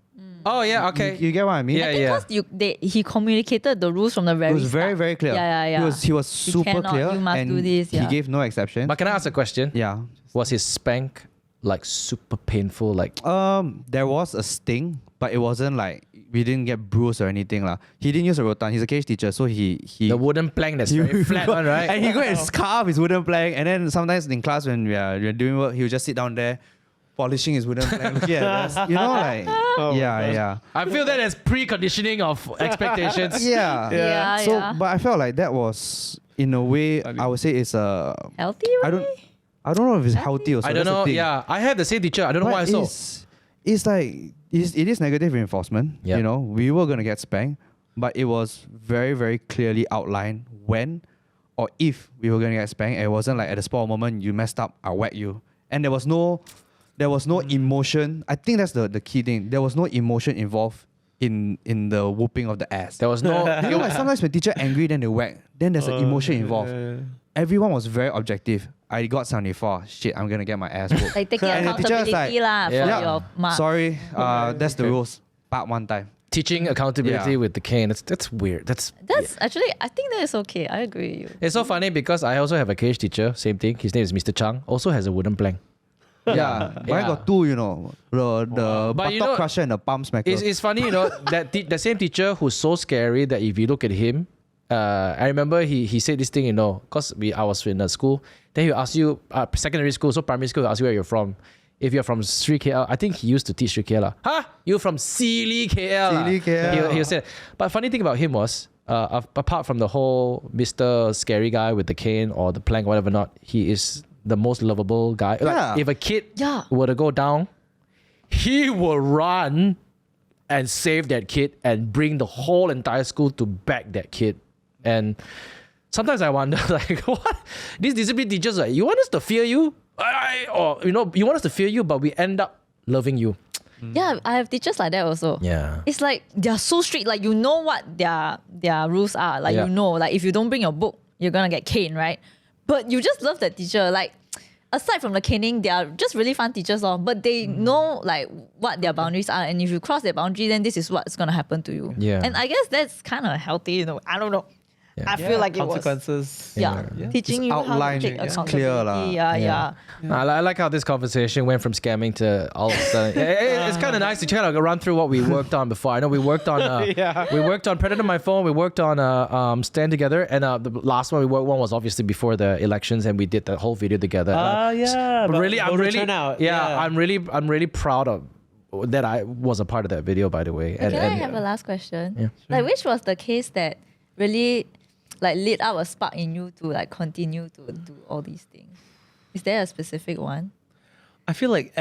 Oh, yeah, okay.
You get what I mean?
Yeah,
I think because he communicated the rules from the very
It was very,
start.
very clear.
Yeah.
He was super
cannot,
clear,
you must
and
do this, yeah.
he gave no exception.
But can I ask a question?
Yeah.
Was his spank like super painful? Like,
There was a sting, but it wasn't like we didn't get bruised or anything lah. He didn't use a rotan. He's a cage teacher, so he
the wooden plank that's very flat one, right?
And he go and scarf his wooden plank, and then sometimes in class when we're doing work, he would just sit down there, polishing his wooden plank, looking at us. You know, like yeah.
I feel that as preconditioning of expectations.
Yeah,
So,
yeah.
but I felt like that was in a way I would say it's a
Healthy way?
I don't know if it's healthy or so.
I don't
that's the
know.
thing.
Yeah, I have the same teacher. I don't know
But
why I saw.
it's like it is negative reinforcement.
Yeah.
You know, we were gonna get spanked, but it was very, very clearly outlined when or if we were gonna get spanked. It wasn't like at the spur of the moment you messed up, I'll whack you. And there was no emotion. I think that's the key thing. There was no emotion involved in the whooping of the ass.
There was no.
You know, like sometimes when teacher angry, then they whack. Then there's an emotion involved. Everyone was very objective. I got 74. Shit, I'm gonna get my ass whooped.
Like taking
And the teacher was
accountability
like,
for
Yeah.
your mark.
Sorry, that's the rules. Part one time.
Teaching accountability
Yeah.
with the cane. That's weird. That's
Actually, I think that is okay. I agree with you.
It's so funny because I also have a cage teacher. Same thing. His name is Mr. Chang. Also has a wooden plank.
Yeah, but I got two, you know, the
But
buttock
you know,
crusher and the palm smacker.
It's funny, you know, that the same teacher who's so scary that if you look at him, I remember he said this thing, you know, because I was in a school, then he ask you, secondary school, so primary school, he ask you where you're from. If you're from Sri KL, I think he used to teach Sri KL. Huh? You're from Sealy KL.
Sealy KL.
He'll say, but funny thing about him was, apart from the whole Mr. Scary guy with the cane or the plank, whatever not, he is the most lovable guy.
Yeah.
Like, if a kid
Yeah.
were to go down, he will run and save that kid and bring the whole entire school to back that kid. And sometimes I wonder, like, what? These discipline teachers, like, you want us to fear you? Or, you know, you want us to fear you, but we end up loving you.
Yeah, I have teachers like that also.
Yeah.
It's like they're so strict. Like you know what their rules are. Like
Yeah.
you know, like if you don't bring your book, you're gonna get caned, right? But you just love that teacher. Like aside from the caning, they are just really fun teachers, but they know like what their boundaries are, and if you cross their boundary, then this is what's gonna happen to you.
Yeah.
And I guess that's kind of healthy, you know. I don't know.
Yeah.
I feel like it was.
consequences.
Yeah, teaching
It's
you how to
outlined,
take
it's
accountability.
clear lah.
Yeah.
I like how this conversation went from scamming to all of a sudden. It's kind of nice to kind of run through what we worked on before. I know we worked on we worked on Predator My Phone. We worked on Stand Together, and the last one we worked on was obviously before the elections, and we did that whole video together.
Yeah.
But
but
really, I'm
voter
really,
turnout.
I'm really proud of that. I was a part of that video, by the way.
Can I have a last question?
Yeah.
Like, which was the case that really like lit up a spark in you to like continue to do all these things? Is there a specific one?
I feel like with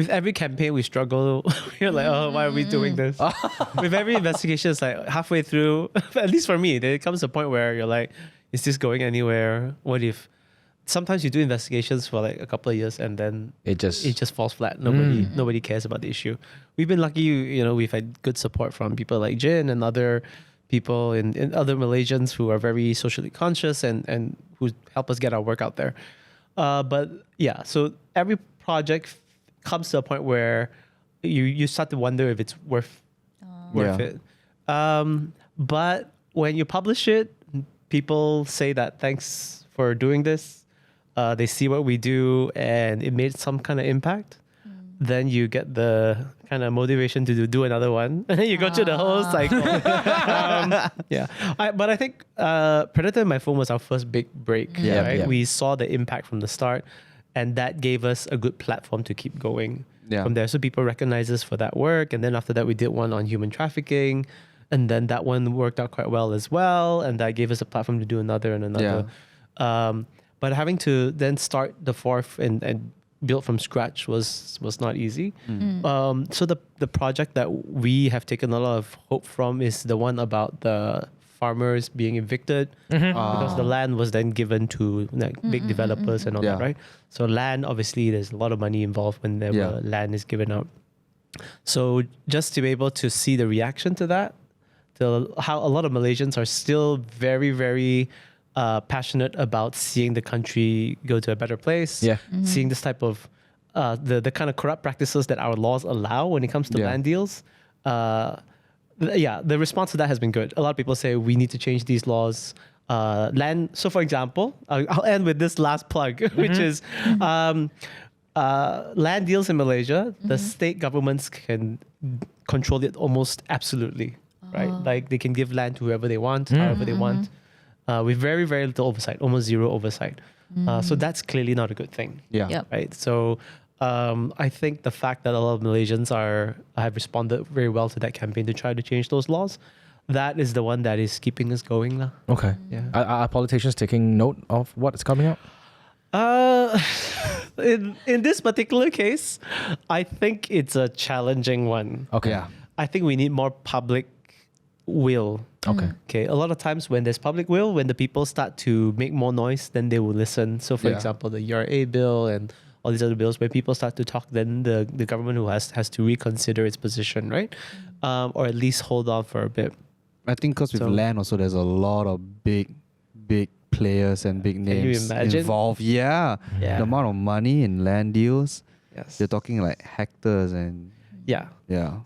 every campaign we struggle. We're like, oh, why are we doing this? With every investigation, it's like halfway through, at least for me, there comes a point where you're like, is this going anywhere? What if sometimes you do investigations for like a couple of years and then
It just
falls flat. Nobody cares about the issue. We've been lucky, you know, we've had good support from people like Jeanne and other people in other Malaysians who are very socially conscious and who help us get our work out there. But yeah, so every project comes to a point where you start to wonder if it's worth it. But when you publish it, people say that thanks for doing this. They see what we do and it made some kind of impact. Then you get the kind of motivation to do another one. And then you go through the whole cycle. But I think Predator in My Phone was our first big break.
Yeah,
right?
yeah.
We saw the impact from the start. And that gave us a good platform to keep going from there. So people recognize us for that work. And then after that, we did one on human trafficking. And then that one worked out quite well as well. And that gave us a platform to do another and another. But having to then start the fourth and build from scratch was not easy. So the project that we have taken a lot of hope from is the one about the farmers being evicted because the land was then given to like big developers and all that, right? So land, obviously, there's a lot of money involved whenever land is given up. So just to be able to see the reaction to that, to how a lot of Malaysians are still very, very passionate about seeing the country go to a better place.
Yeah.
Seeing this type of the kind of corrupt practices that our laws allow when it comes to land deals. The response to that has been good. A lot of people say we need to change these laws. Land. So, for example, I'll end with this last plug, which is land deals in Malaysia. The state governments can control it almost absolutely, right? Like they can give land to whoever they want, however they want, with very, very little oversight, almost zero oversight. So that's clearly not a good thing.
Yeah.
Yep.
Right. So I think the fact that a lot of Malaysians have responded very well to that campaign to try to change those laws, that is the one that is keeping us going.
Okay.
Yeah.
Are politicians taking note of what is coming out?
In this particular case, I think it's a challenging one.
Okay.
Yeah.
I think we need more public will.
Okay.
Okay. A lot of times when there's public will, when the people start to make more noise, then they will listen. So for example, the ERA bill and all these other bills where people start to talk, then the government who has to reconsider its position, right? Or at least hold on for a bit.
I think because with land also, there's a lot of big players and big names involved. Yeah. The amount of money in land deals.
Yes.
You're talking like hectares and
Yeah.
yeah.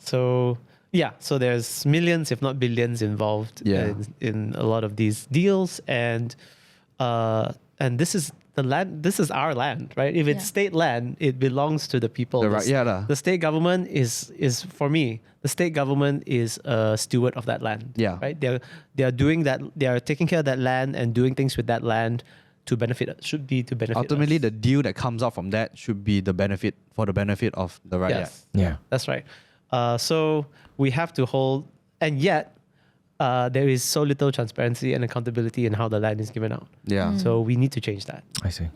So there's millions, if not billions, involved in a lot of these deals, and this is the land. This is our land, right? If it's state land, it belongs to the people. The state government is for me. The state government is a steward of that land.
Yeah.
Right. They are doing that. They are taking care of that land and doing things with that land to benefit. Should be to benefit.
Ultimately,
us.
the deal that comes out from that should be the benefit of the right.
Yes.
Yeah.
That's right. So we have to hold, and yet there is so little transparency and accountability in how the land is given out.
Yeah.
So we need to change that.
I see.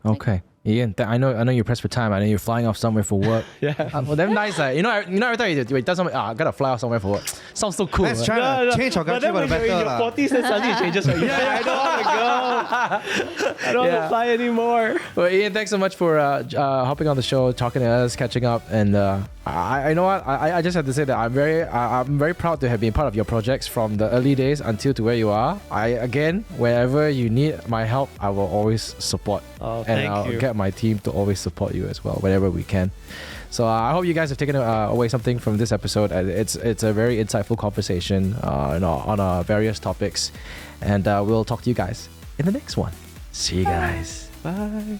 Okay. Ian, I know you're pressed for time. I know you're flying off somewhere for work. Well, them nice. You know, every time you do something, I gotta fly off somewhere for work. Sounds so cool.
Let's try to change our country for the better.
But then when you're in your 40s, then suddenly it changes. Right? I don't want to go. I don't want to fly anymore.
Well, Ian, thanks so much for hopping on the show, talking to us, catching up, and I know what I just have to say that I'm very proud to have been part of your projects from the early days until to where you are. Wherever you need my help, I will always support.
Thank
I'll
you.
get my team to always support you as well, whenever we can. So I hope you guys have taken away something from this episode. It's a very insightful conversation on various topics, and we'll talk to you guys in the next one. See you guys.
Bye.